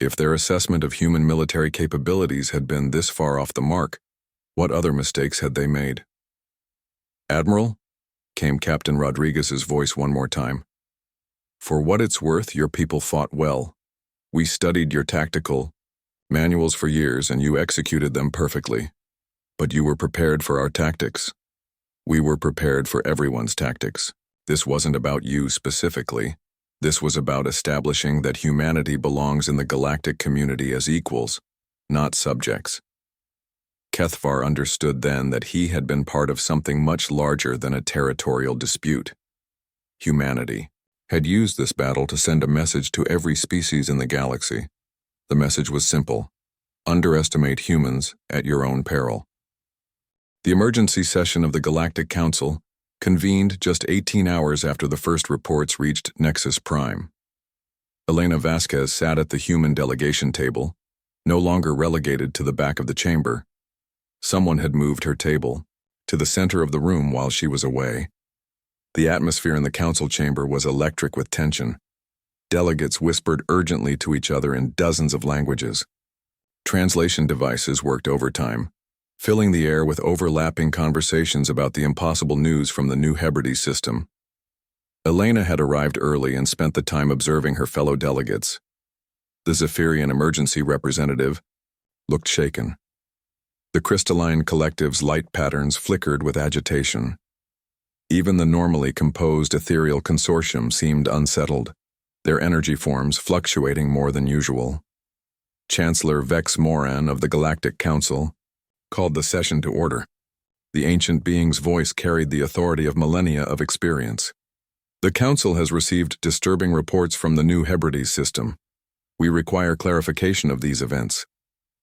If their assessment of human military capabilities had been this far off the mark, what other mistakes had they made? "Admiral," came Captain Rodriguez's voice one more time. "For what it's worth, your people fought well. We studied your tactical manuals for years and you executed them perfectly. But you were prepared for our tactics. We were prepared for everyone's tactics. This wasn't about you specifically. This was about establishing that humanity belongs in the galactic community as equals, not subjects." Kethavar understood then that he had been part of something much larger than a territorial dispute. Humanity had used this battle to send a message to every species in the galaxy. The message was simple: underestimate humans at your own peril. The emergency session of the Galactic Council convened just 18 hours after the first reports reached Nexus Prime. Elena Vasquez sat at the human delegation table, no longer relegated to the back of the chamber. Someone had moved her table to the center of the room while she was away. The atmosphere in the council chamber was electric with tension. Delegates whispered urgently to each other in dozens of languages. Translation devices worked overtime, filling the air with overlapping conversations about the impossible news from the new Hebrides system. Elena had arrived early and spent the time observing her fellow delegates. The Zephyrian emergency representative looked shaken. The crystalline collective's light patterns flickered with agitation. Even the normally composed ethereal consortium seemed unsettled, their energy forms fluctuating more than usual. Chancellor Vex Moran of the Galactic Council called the session to order. The ancient being's voice carried the authority of millennia of experience. "The Council has received disturbing reports from the new Hebrides system. We require clarification of these events."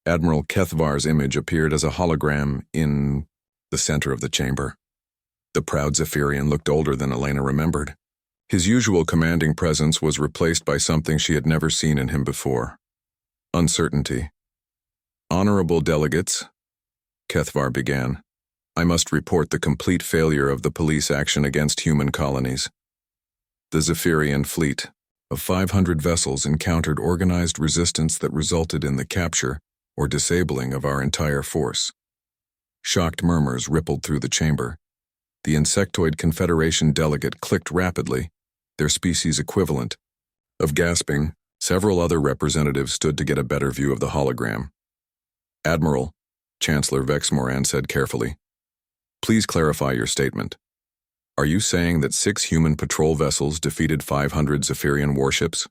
Admiral Kethavar's image appeared as a hologram in the center of the chamber. The proud Zephyrian looked older than Elena remembered. His usual commanding presence was replaced by something she had never seen in him before: uncertainty. "Honorable delegates," Kethavar began, "I must report the complete failure of the police action against human colonies. The Zephyrian fleet of 500 vessels encountered organized resistance that resulted in the capture or disabling of our entire force." Shocked murmurs rippled through the chamber. The Insectoid Confederation delegate clicked rapidly, their species equivalent of gasping. Several other representatives stood to get a better view of the hologram. "Admiral," Chancellor Vex Moran said carefully, "please clarify your statement. Are you saying that 6 human patrol vessels defeated 500 Zephyrian warships?"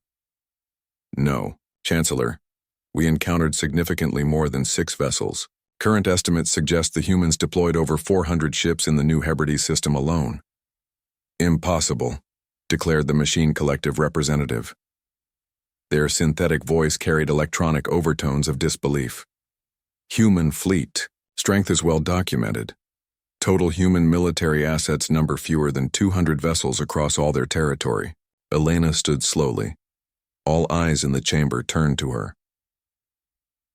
"No, Chancellor. We encountered significantly more than 6 vessels. Current estimates suggest the humans deployed over 400 ships in the new Hebrides system alone." "Impossible," declared the Machine Collective representative. Their synthetic voice carried electronic overtones of disbelief. "Human fleet. Strength is well documented. Total human military assets number fewer than 200 vessels across all their territory." Elena stood slowly. All eyes in the chamber turned to her.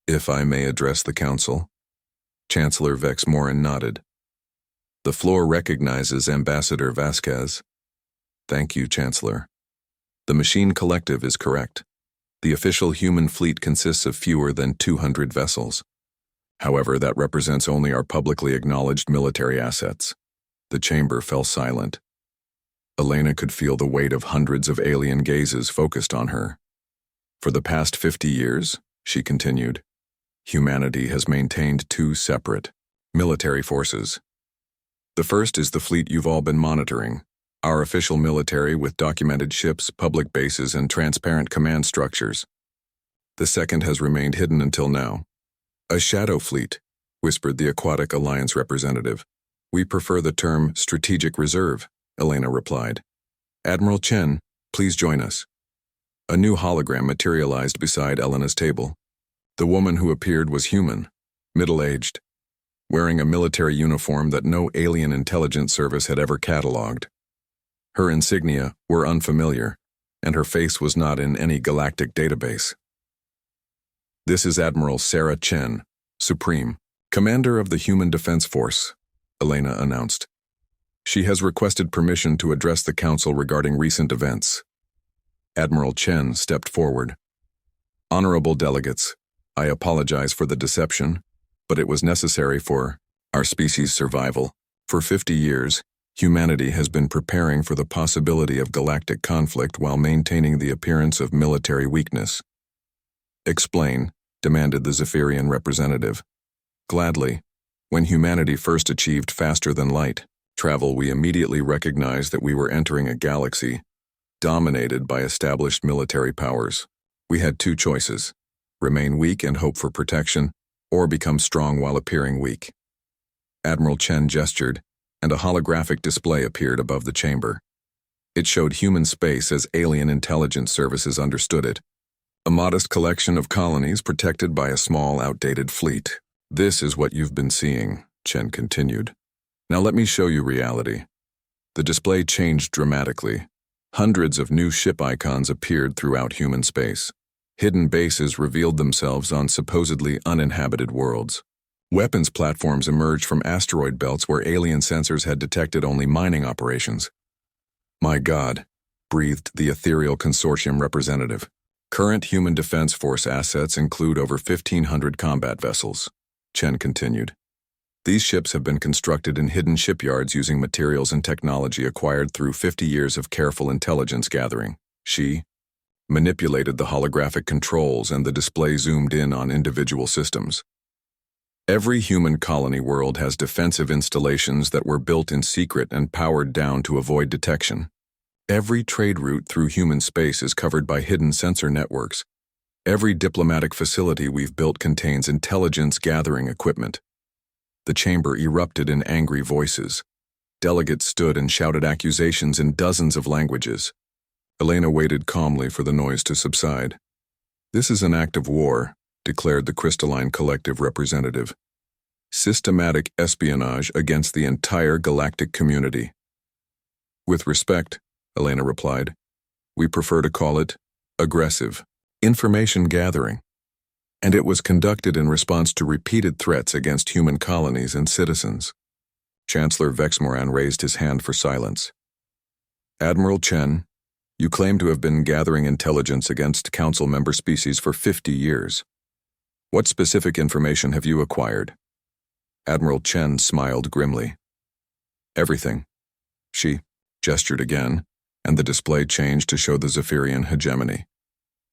"If I may address the council?" Chancellor Vex Moran nodded. "The floor recognizes Ambassador Vasquez." "Thank you, Chancellor. The Machine Collective is correct. The official human fleet consists of fewer than 200 vessels. However, that represents only our publicly acknowledged military assets." The chamber fell silent. Elena could feel the weight of hundreds of alien gazes focused on her. "For the past 50 years," she continued, "humanity has maintained 2 separate military forces. The first is the fleet you've all been monitoring, our official military with documented ships, public bases, and transparent command structures. The second has remained hidden until now." "A shadow fleet," whispered the Aquatic Alliance representative. "We prefer the term strategic reserve," Elena replied. "Admiral Chen, please join us." A new hologram materialized beside Elena's table. The woman who appeared was human, middle-aged, wearing a military uniform that no alien intelligence service had ever catalogued. Her insignia were unfamiliar, and her face was not in any galactic database. "This is Admiral Sarah Chen, Supreme, Commander of the Human Defense Force," Elena announced. "She has requested permission to address the Council regarding recent events." Admiral Chen stepped forward. "Honorable delegates, I apologize for the deception, but it was necessary for our species' survival. For 50 years, humanity has been preparing for the possibility of galactic conflict while maintaining the appearance of military weakness." "Explain," demanded the Zephyrian representative. "Gladly. When humanity first achieved faster-than-light travel, we immediately recognized that we were entering a galaxy dominated by established military powers. We had two choices: remain weak and hope for protection, or become strong while appearing weak." Admiral Chen gestured, and a holographic display appeared above the chamber. It showed human space as alien intelligence services understood it. A modest collection of colonies protected by a small, outdated fleet. "This is what you've been seeing," Chen continued. "Now let me show you reality." The display changed dramatically. Hundreds of new ship icons appeared throughout human space. Hidden bases revealed themselves on supposedly uninhabited worlds. Weapons platforms emerged from asteroid belts where alien sensors had detected only mining operations. "My God," breathed the Ethereal Consortium representative. "Current Human Defense Force assets include over 1,500 combat vessels," Chen continued. "These ships have been constructed in hidden shipyards using materials and technology acquired through 50 years of careful intelligence gathering." She manipulated the holographic controls, and the display zoomed in on individual systems. "Every human colony world has defensive installations that were built in secret and powered down to avoid detection. Every trade route through human space is covered by hidden sensor networks. Every diplomatic facility we've built contains intelligence-gathering equipment." The chamber erupted in angry voices. Delegates stood and shouted accusations in dozens of languages. Elena waited calmly for the noise to subside. "This is an act of war," declared the Crystalline Collective representative. "Systematic espionage against the entire galactic community." "With respect," Elena replied, "we prefer to call it aggressive information gathering. And it was conducted in response to repeated threats against human colonies and citizens." Chancellor Vexmoran raised his hand for silence. "Admiral Chen, you claim to have been gathering intelligence against Council member species for 50 years. What specific information have you acquired?" Admiral Chen smiled grimly. "Everything." She gestured again, and the display changed to show the Zephyrian hegemony.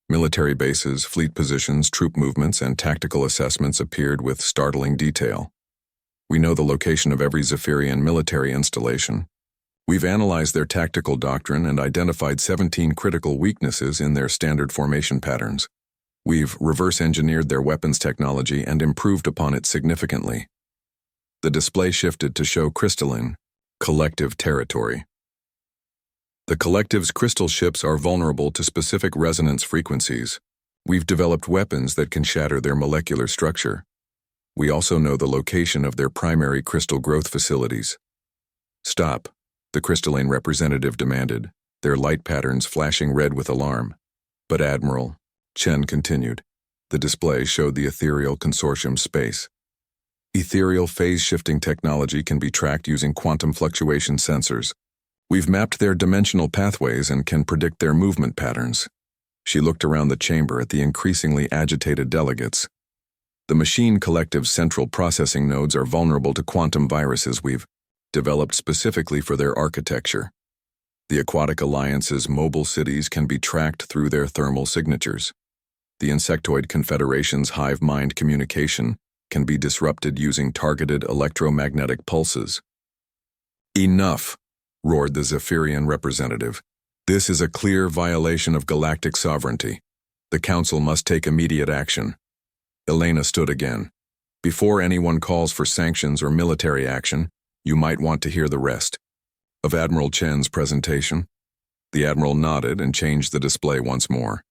Military bases, fleet positions, troop movements, and tactical assessments appeared with startling detail. "We know the location of every Zephyrian military installation. We've analyzed their tactical doctrine and identified 17 critical weaknesses in their standard formation patterns. We've reverse-engineered their weapons technology and improved upon it significantly." The display shifted to show crystalline, collective territory. "The Collective's crystal ships are vulnerable to specific resonance frequencies. We've developed weapons that can shatter their molecular structure. We also know the location of their primary crystal growth facilities." "Stop," the Crystalline representative demanded, their light patterns flashing red with alarm. "But Admiral," Chen continued, the display showed the Ethereal Consortium space. "Ethereal phase-shifting technology can be tracked using quantum fluctuation sensors. We've mapped their dimensional pathways and can predict their movement patterns." She looked around the chamber at the increasingly agitated delegates. "The Machine Collective's central processing nodes are vulnerable to quantum viruses we've developed specifically for their architecture. The Aquatic Alliance's mobile cities can be tracked through their thermal signatures. The Insectoid Confederation's hive mind communication can be disrupted using targeted electromagnetic pulses." "Enough," roared the Zephyrian representative. "This is a clear violation of galactic sovereignty. The Council must take immediate action." Elena stood again. "Before anyone calls for sanctions or military action, you might want to hear the rest of Admiral Chen's presentation." The Admiral nodded and changed the display once more.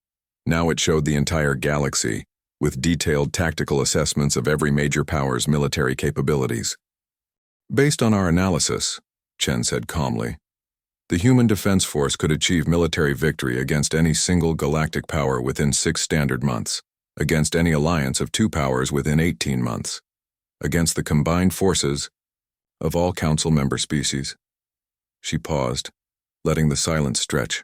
Now it showed the entire galaxy, with detailed tactical assessments of every major power's military capabilities. Based on our analysis, Chen said calmly, the human defense force could achieve military victory against any single galactic power within 6 standard months, against any alliance of 2 powers within 18 months, against the combined forces of all Council member species. She paused, letting the silence stretch.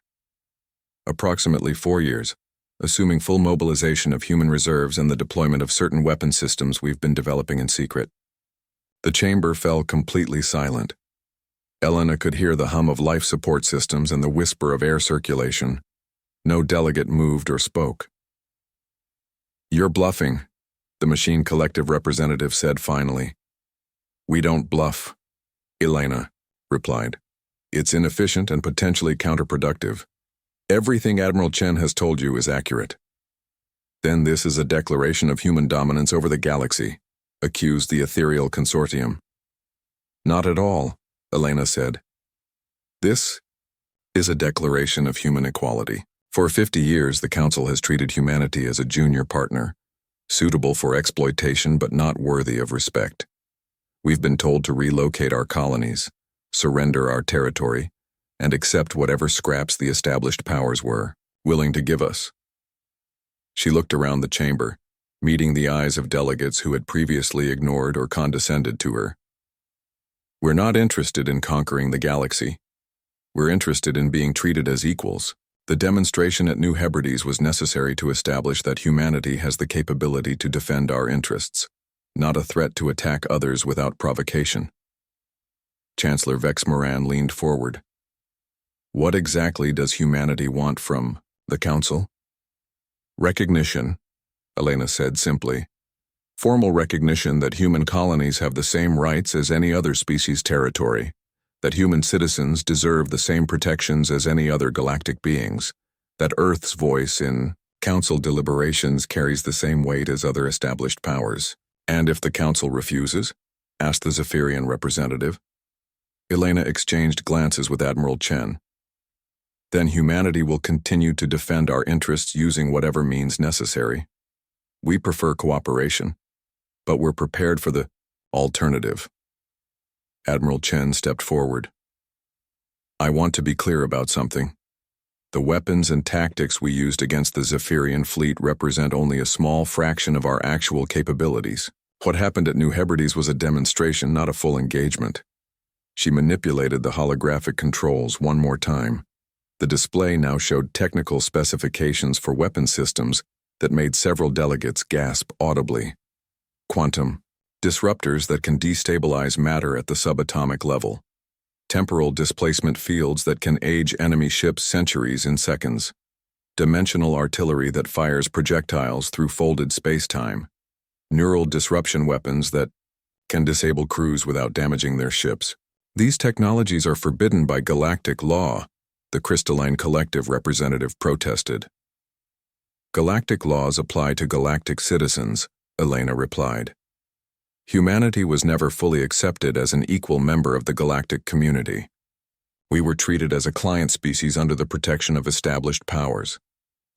Approximately 4 years, assuming full mobilization of human reserves and the deployment of certain weapon systems we've been developing in secret. The chamber fell completely silent. Elena could hear the hum of life support systems and the whisper of air circulation. No delegate moved or spoke. You're bluffing, the Machine Collective representative said finally. We don't bluff, Elena replied. It's inefficient and potentially counterproductive. Everything Admiral Chen has told you is accurate. Then this is a declaration of human dominance over the galaxy, accused the ethereal consortium. Not at all, Elena said. This is a declaration of human equality. For 50 years, the Council has treated humanity as a junior partner, suitable for exploitation but not worthy of respect. We've been told to relocate our colonies, surrender our territory, and accept whatever scraps the established powers were willing to give us. She looked around the chamber, meeting the eyes of delegates who had previously ignored or condescended to her. We're not interested in conquering the galaxy. We're interested in being treated as equals. The demonstration at New Hebrides was necessary to establish that humanity has the capability to defend our interests, not a threat to attack others without provocation. Chancellor Vex Moran leaned forward. What exactly does humanity want from the Council? Recognition, Elena said simply. Formal recognition that human colonies have the same rights as any other species' territory, that human citizens deserve the same protections as any other galactic beings, that Earth's voice in Council deliberations carries the same weight as other established powers. And if the Council refuses? Asked the Zephyrian representative. Elena exchanged glances with Admiral Chen. Then humanity will continue to defend our interests using whatever means necessary. We prefer cooperation, but we're prepared for the alternative. Admiral Chen stepped forward. I want to be clear about something. The weapons and tactics we used against the Zephyrian fleet represent only a small fraction of our actual capabilities. What happened at New Hebrides was a demonstration, not a full engagement. She manipulated the holographic controls one more time. The display now showed technical specifications for weapon systems that made several delegates gasp audibly. Quantum disruptors that can destabilize matter at the subatomic level. Temporal displacement fields that can age enemy ships centuries in seconds. Dimensional artillery that fires projectiles through folded space-time. Neural disruption weapons that can disable crews without damaging their ships. These technologies are forbidden by galactic law, the Crystalline Collective representative protested. Galactic laws apply to galactic citizens, Elena replied. Humanity was never fully accepted as an equal member of the galactic community. We were treated as a client species under the protection of established powers.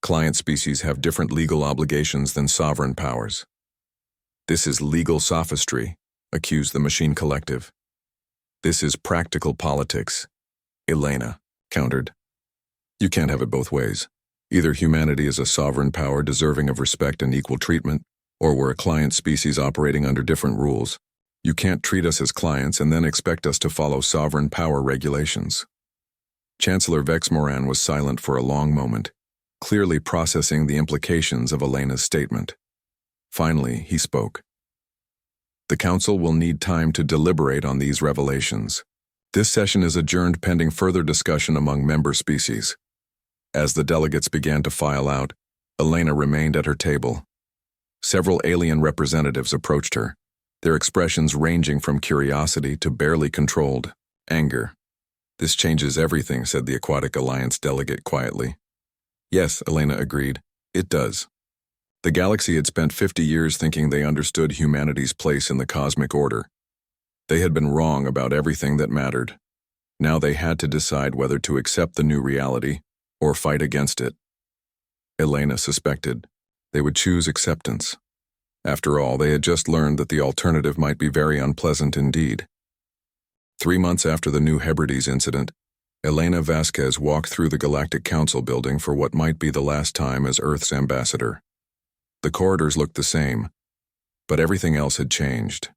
Client species have different legal obligations than sovereign powers. This is legal sophistry, accused the Machine Collective. This is practical politics, Elena countered. You can't have it both ways. Either humanity is a sovereign power deserving of respect and equal treatment, or we're a client species operating under different rules. You can't treat us as clients and then expect us to follow sovereign power regulations. Chancellor Vex Moran was silent for a long moment, clearly processing the implications of Elena's statement. Finally, he spoke. The Council will need time to deliberate on these revelations. This session is adjourned pending further discussion among member species. As the delegates began to file out, Elena remained at her table. Several alien representatives approached her, their expressions ranging from curiosity to barely controlled anger. This changes everything, said the Aquatic Alliance delegate quietly. Yes, Elena agreed, it does. The galaxy had spent 50 years thinking they understood humanity's place in the cosmic order. They had been wrong about everything that mattered. Now they had to decide whether to accept the new reality or fight against it. Elena suspected They would choose acceptance. After all, they had just learned that the alternative might be very unpleasant indeed. 3 months after the New Hebrides incident, Elena Vasquez walked through the Galactic Council building for what might be the last time as Earth's ambassador. The corridors looked the same, but everything else had changed.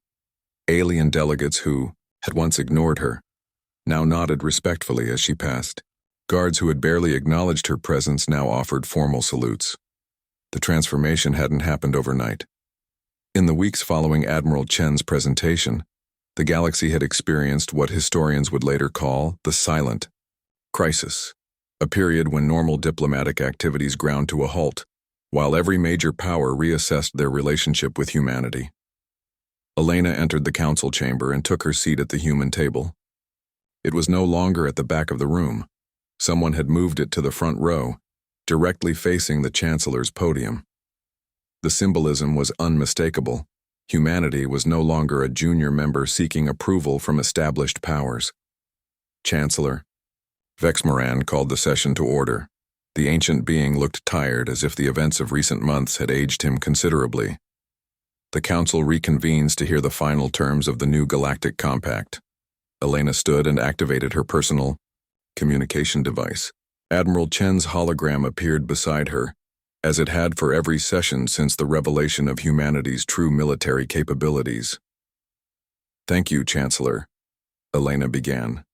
Alien delegates who had once ignored her now nodded respectfully as she passed. Guards who had barely acknowledged her presence now offered formal salutes. The transformation hadn't happened overnight. In the weeks following Admiral Chen's presentation, the galaxy had experienced what historians would later call the silent crisis, a period when normal diplomatic activities ground to a halt, while every major power reassessed their relationship with humanity. Elena entered the council chamber and took her seat at the human table. It was no longer at the back of the room. Someone had moved it to the front row, directly facing the Chancellor's podium. The symbolism was unmistakable. Humanity was no longer a junior member seeking approval from established powers. Chancellor Vexmoran called the session to order. The ancient being looked tired, as if the events of recent months had aged him considerably. The council reconvenes to hear the final terms of the new Galactic Compact. Elena stood and activated her personal communication device. Admiral Chen's hologram appeared beside her, as it had for every session since the revelation of humanity's true military capabilities. "Thank you, Chancellor," Elena began.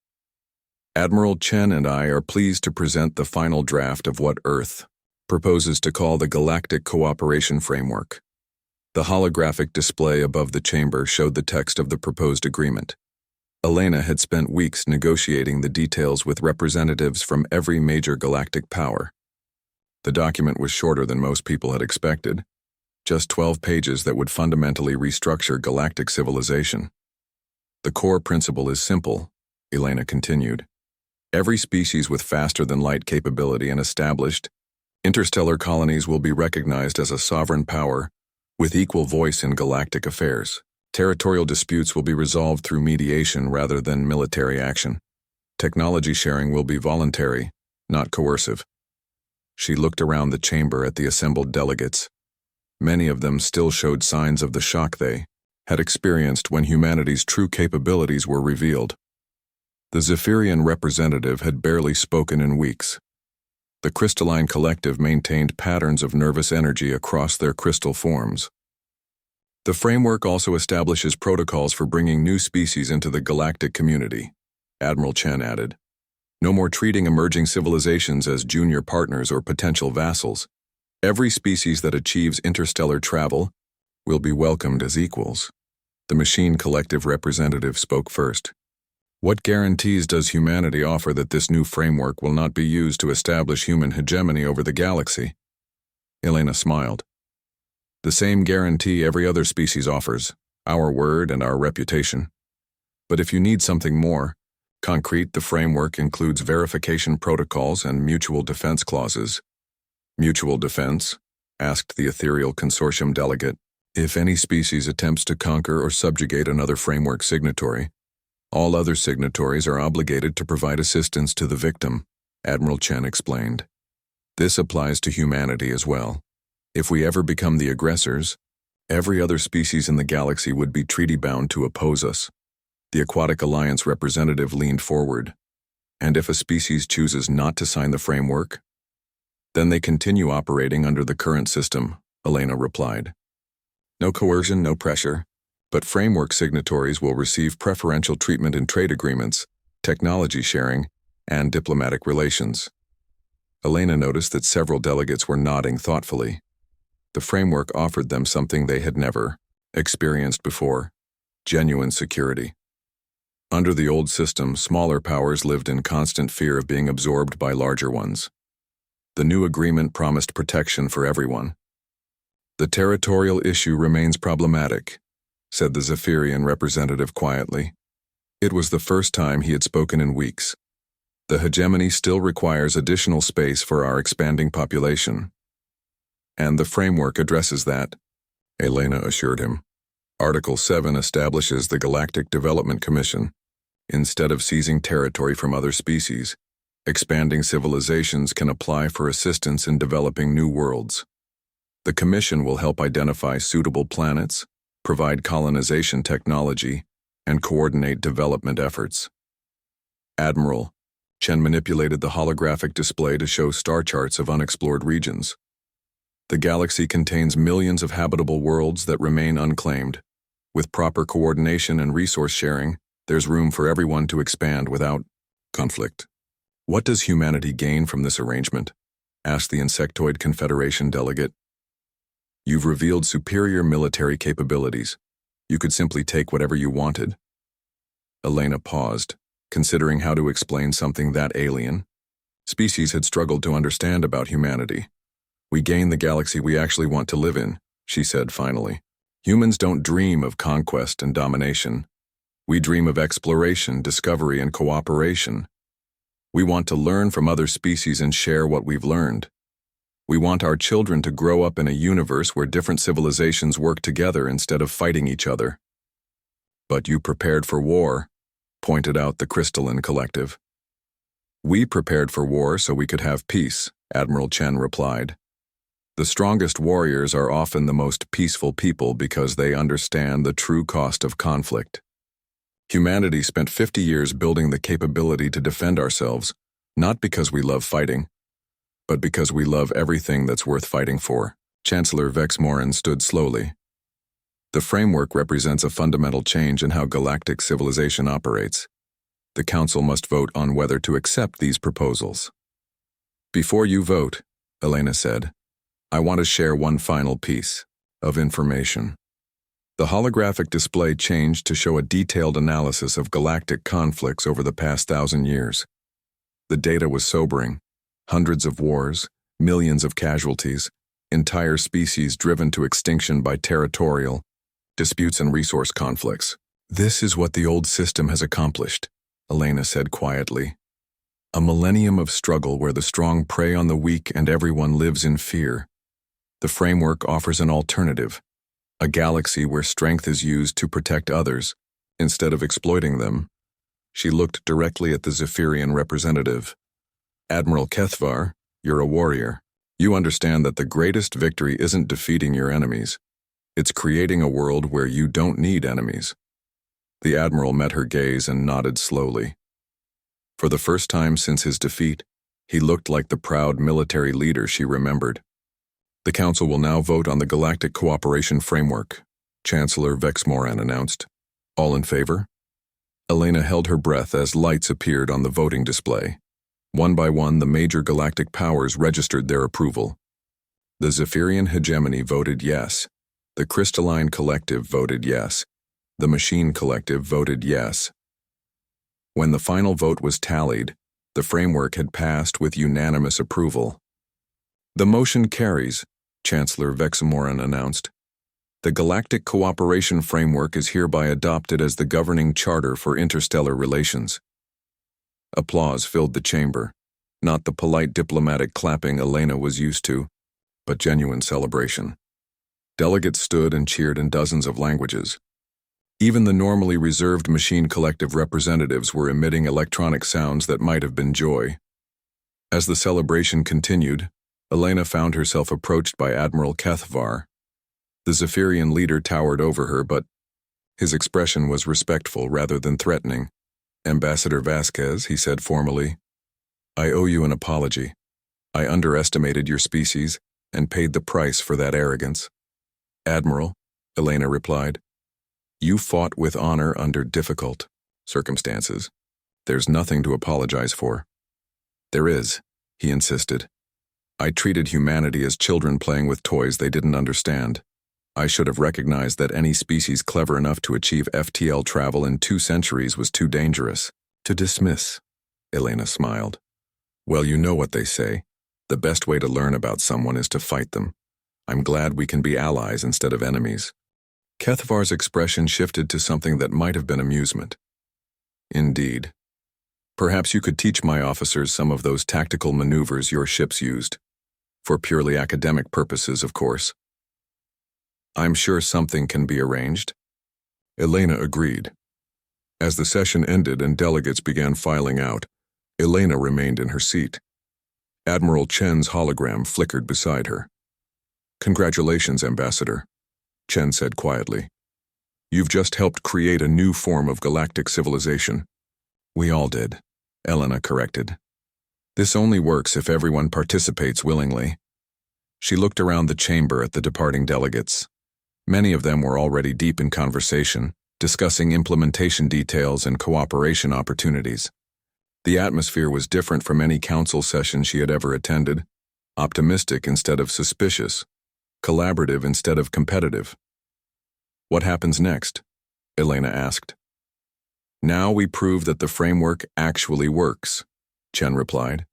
"Admiral Chen and I are pleased to present the final draft of what Earth proposes to call the Galactic Cooperation Framework." The holographic display above the chamber showed the text of the proposed agreement. Elena had spent weeks negotiating the details with representatives from every major galactic power. The document was shorter than most people had expected, just 12 pages that would fundamentally restructure galactic civilization. "The core principle is simple," Elena continued. "Every species with faster-than-light capability and established interstellar colonies will be recognized as a sovereign power with equal voice in galactic affairs. Territorial disputes will be resolved through mediation rather than military action. Technology sharing will be voluntary, not coercive." She looked around the chamber at the assembled delegates. Many of them still showed signs of the shock they had experienced when humanity's true capabilities were revealed. The Zephyrian representative had barely spoken in weeks. The crystalline collective maintained patterns of nervous energy across their crystal forms. "The framework also establishes protocols for bringing new species into the galactic community," Admiral Chen added. "No more treating emerging civilizations as junior partners or potential vassals. Every species that achieves interstellar travel will be welcomed as equals." The machine collective representative spoke first. "What guarantees does humanity offer that this new framework will not be used to establish human hegemony over the galaxy?" Elena smiled. "The same guarantee every other species offers, our word and our reputation. But if you need something more concrete, the framework includes verification protocols and mutual defense clauses." "Mutual defense?" asked the ethereal consortium delegate. "If any species attempts to conquer or subjugate another framework signatory, all other signatories are obligated to provide assistance to the victim," Admiral Chen explained. "This applies to humanity as well. If we ever become the aggressors, every other species in the galaxy would be treaty-bound to oppose us." The Aquatic Alliance representative leaned forward. "And if a species chooses not to sign the framework, then they continue operating under the current system," Elena replied. "No coercion, no pressure, but framework signatories will receive preferential treatment in trade agreements, technology sharing, and diplomatic relations." Elena noticed that several delegates were nodding thoughtfully. The framework offered them something they had never experienced before: genuine security. Under the old system, smaller powers lived in constant fear of being absorbed by larger ones. The new agreement promised protection for everyone. "The territorial issue remains problematic," said the Zephyrian representative quietly. It was the first time he had spoken in weeks. "The hegemony still requires additional space for our expanding population. And the framework addresses that," Elena assured him. "Article 7 establishes the Galactic Development Commission. Instead of seizing territory from other species, expanding civilizations can apply for assistance in developing new worlds." The commission will help identify suitable planets, provide colonization technology, and coordinate development efforts. Admiral, Chen manipulated the holographic display to show star charts of unexplored regions. The galaxy contains millions of habitable worlds that remain unclaimed. With proper coordination and resource sharing, there's room for everyone to expand without conflict. What does humanity gain from this arrangement? Asked the Insectoid Confederation delegate. You've revealed superior military capabilities. You could simply take whatever you wanted. Elena paused, considering how to explain something that alien. Species had struggled to understand about humanity. We gain the galaxy we actually want to live in, she said finally. Humans don't dream of conquest and domination. We dream of exploration, discovery, and cooperation. We want to learn from other species and share what we've learned. We want our children to grow up in a universe where different civilizations work together instead of fighting each other. But you prepared for war, pointed out the Crystalline Collective. We prepared for war so we could have peace, Admiral Chen replied. The strongest warriors are often the most peaceful people because they understand the true cost of conflict. Humanity spent 50 years building the capability to defend ourselves, not because we love fighting, but because we love everything that's worth fighting for. Chancellor Vexmoran stood slowly. The framework represents a fundamental change in how galactic civilization operates. The Council must vote on whether to accept these proposals. Before you vote, Elena said, I want to share one final piece of information. The holographic display changed to show a detailed analysis of galactic conflicts over the past 1,000 years. The data was sobering. Hundreds of wars, millions of casualties, entire species driven to extinction by territorial disputes and resource conflicts. This is what the old system has accomplished, Elena said quietly. A millennium of struggle where the strong prey on the weak and everyone lives in fear. The framework offers an alternative, a galaxy where strength is used to protect others, instead of exploiting them. She looked directly at the Zephyrian representative. Admiral Kethvar, you're a warrior. You understand that the greatest victory isn't defeating your enemies. It's creating a world where you don't need enemies. The Admiral met her gaze and nodded slowly. For the first time since his defeat, he looked like the proud military leader she remembered. The Council will now vote on the Galactic Cooperation Framework, Chancellor Vexmoran announced. All in favor? Elena held her breath as lights appeared on the voting display. One by one, the major galactic powers registered their approval. The Zephyrian hegemony voted yes. The Crystalline Collective voted yes. The Machine Collective voted yes. When the final vote was tallied, the framework had passed with unanimous approval. The motion carries, Chancellor Vexmoran announced. The Galactic Cooperation Framework is hereby adopted as the governing charter for interstellar relations. Applause filled the chamber, not the polite diplomatic clapping Elena was used to, but genuine celebration. Delegates stood and cheered in dozens of languages. Even the normally reserved Machine Collective representatives were emitting electronic sounds that might have been joy. As the celebration continued, Elena found herself approached by Admiral Kethvar. The Zephyrian leader towered over her, but his expression was respectful rather than threatening. Ambassador Vasquez, he said formally, I owe you an apology. I underestimated your species and paid the price for that arrogance. Admiral, Elena replied, you fought with honor under difficult circumstances. There's nothing to apologize for. There is, he insisted. I treated humanity as children playing with toys they didn't understand. I should have recognized that any species clever enough to achieve FTL travel in 2 centuries was too dangerous to dismiss. Elena smiled. Well, you know what they say. The best way to learn about someone is to fight them. I'm glad we can be allies instead of enemies. Kethvar's expression shifted to something that might have been amusement. Indeed. Perhaps you could teach my officers some of those tactical maneuvers your ships used. For purely academic purposes, of course. I'm sure something can be arranged. Elena agreed. As the session ended and delegates began filing out, Elena remained in her seat. Admiral Chen's hologram flickered beside her. Congratulations, Ambassador, Chen said quietly. You've just helped create a new form of galactic civilization. We all did, Elena corrected. This only works if everyone participates willingly. She looked around the chamber at the departing delegates. Many of them were already deep in conversation, discussing implementation details and cooperation opportunities. The atmosphere was different from any council session she had ever attended, optimistic instead of suspicious, collaborative instead of competitive. What happens next? Elena asked. Now we prove that the framework actually works, Chen replied.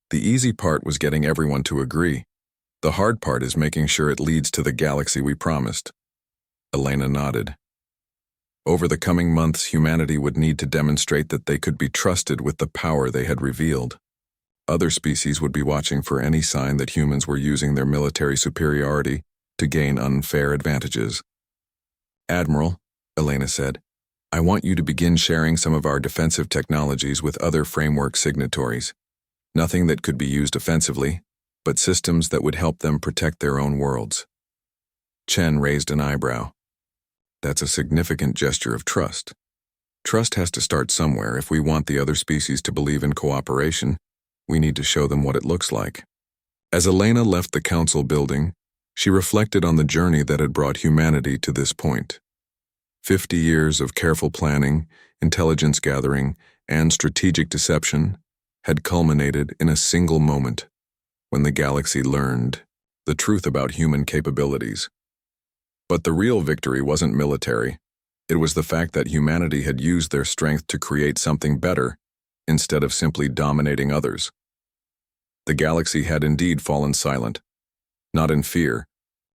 The easy part was getting everyone to agree. The hard part is making sure it leads to the galaxy we promised. Elena nodded. Over the coming months, humanity would need to demonstrate that they could be trusted with the power they had revealed. Other species would be watching for any sign that humans were using their military superiority to gain unfair advantages. Admiral, Elena said, I want you to begin sharing some of our defensive technologies with other framework signatories. Nothing that could be used offensively, but systems that would help them protect their own worlds. Chen raised an eyebrow. That's a significant gesture of trust. Trust has to start somewhere. If we want the other species to believe in cooperation, we need to show them what it looks like. As Elena left the council building, she reflected on the journey that had brought humanity to this point. 50 years of careful planning, intelligence gathering, and strategic deception had culminated in a single moment when the galaxy learned the truth about human capabilities. But the real victory wasn't military. It was the fact that humanity had used their strength to create something better instead of simply dominating others. The galaxy had indeed fallen silent, not in fear,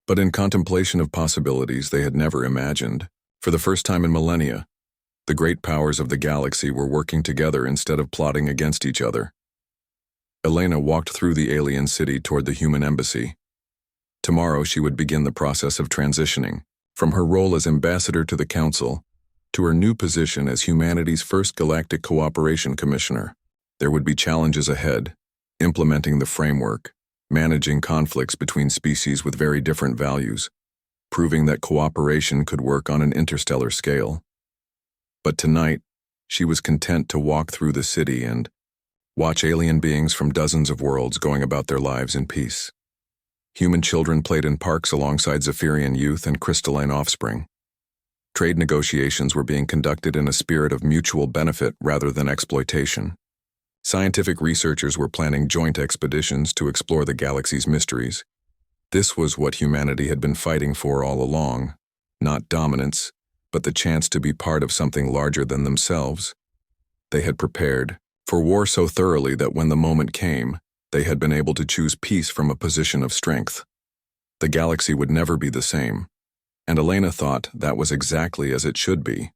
but in contemplation of possibilities they had never imagined. For the first time in millennia, the great powers of the galaxy were working together instead of plotting against each other. Elena walked through the alien city toward the human embassy. Tomorrow she would begin the process of transitioning from her role as ambassador to the council to her new position as humanity's first galactic cooperation commissioner. There would be challenges ahead, implementing the framework, managing conflicts between species with very different values, proving that cooperation could work on an interstellar scale. But tonight, she was content to walk through the city and watch alien beings from dozens of worlds going about their lives in peace. Human children played in parks alongside Zephyrian youth and crystalline offspring. Trade negotiations were being conducted in a spirit of mutual benefit rather than exploitation. Scientific researchers were planning joint expeditions to explore the galaxy's mysteries. This was what humanity had been fighting for all along, not dominance, but the chance to be part of something larger than themselves. They had prepared for war so thoroughly that when the moment came, they had been able to choose peace from a position of strength. The galaxy would never be the same, and Elena thought that was exactly as it should be.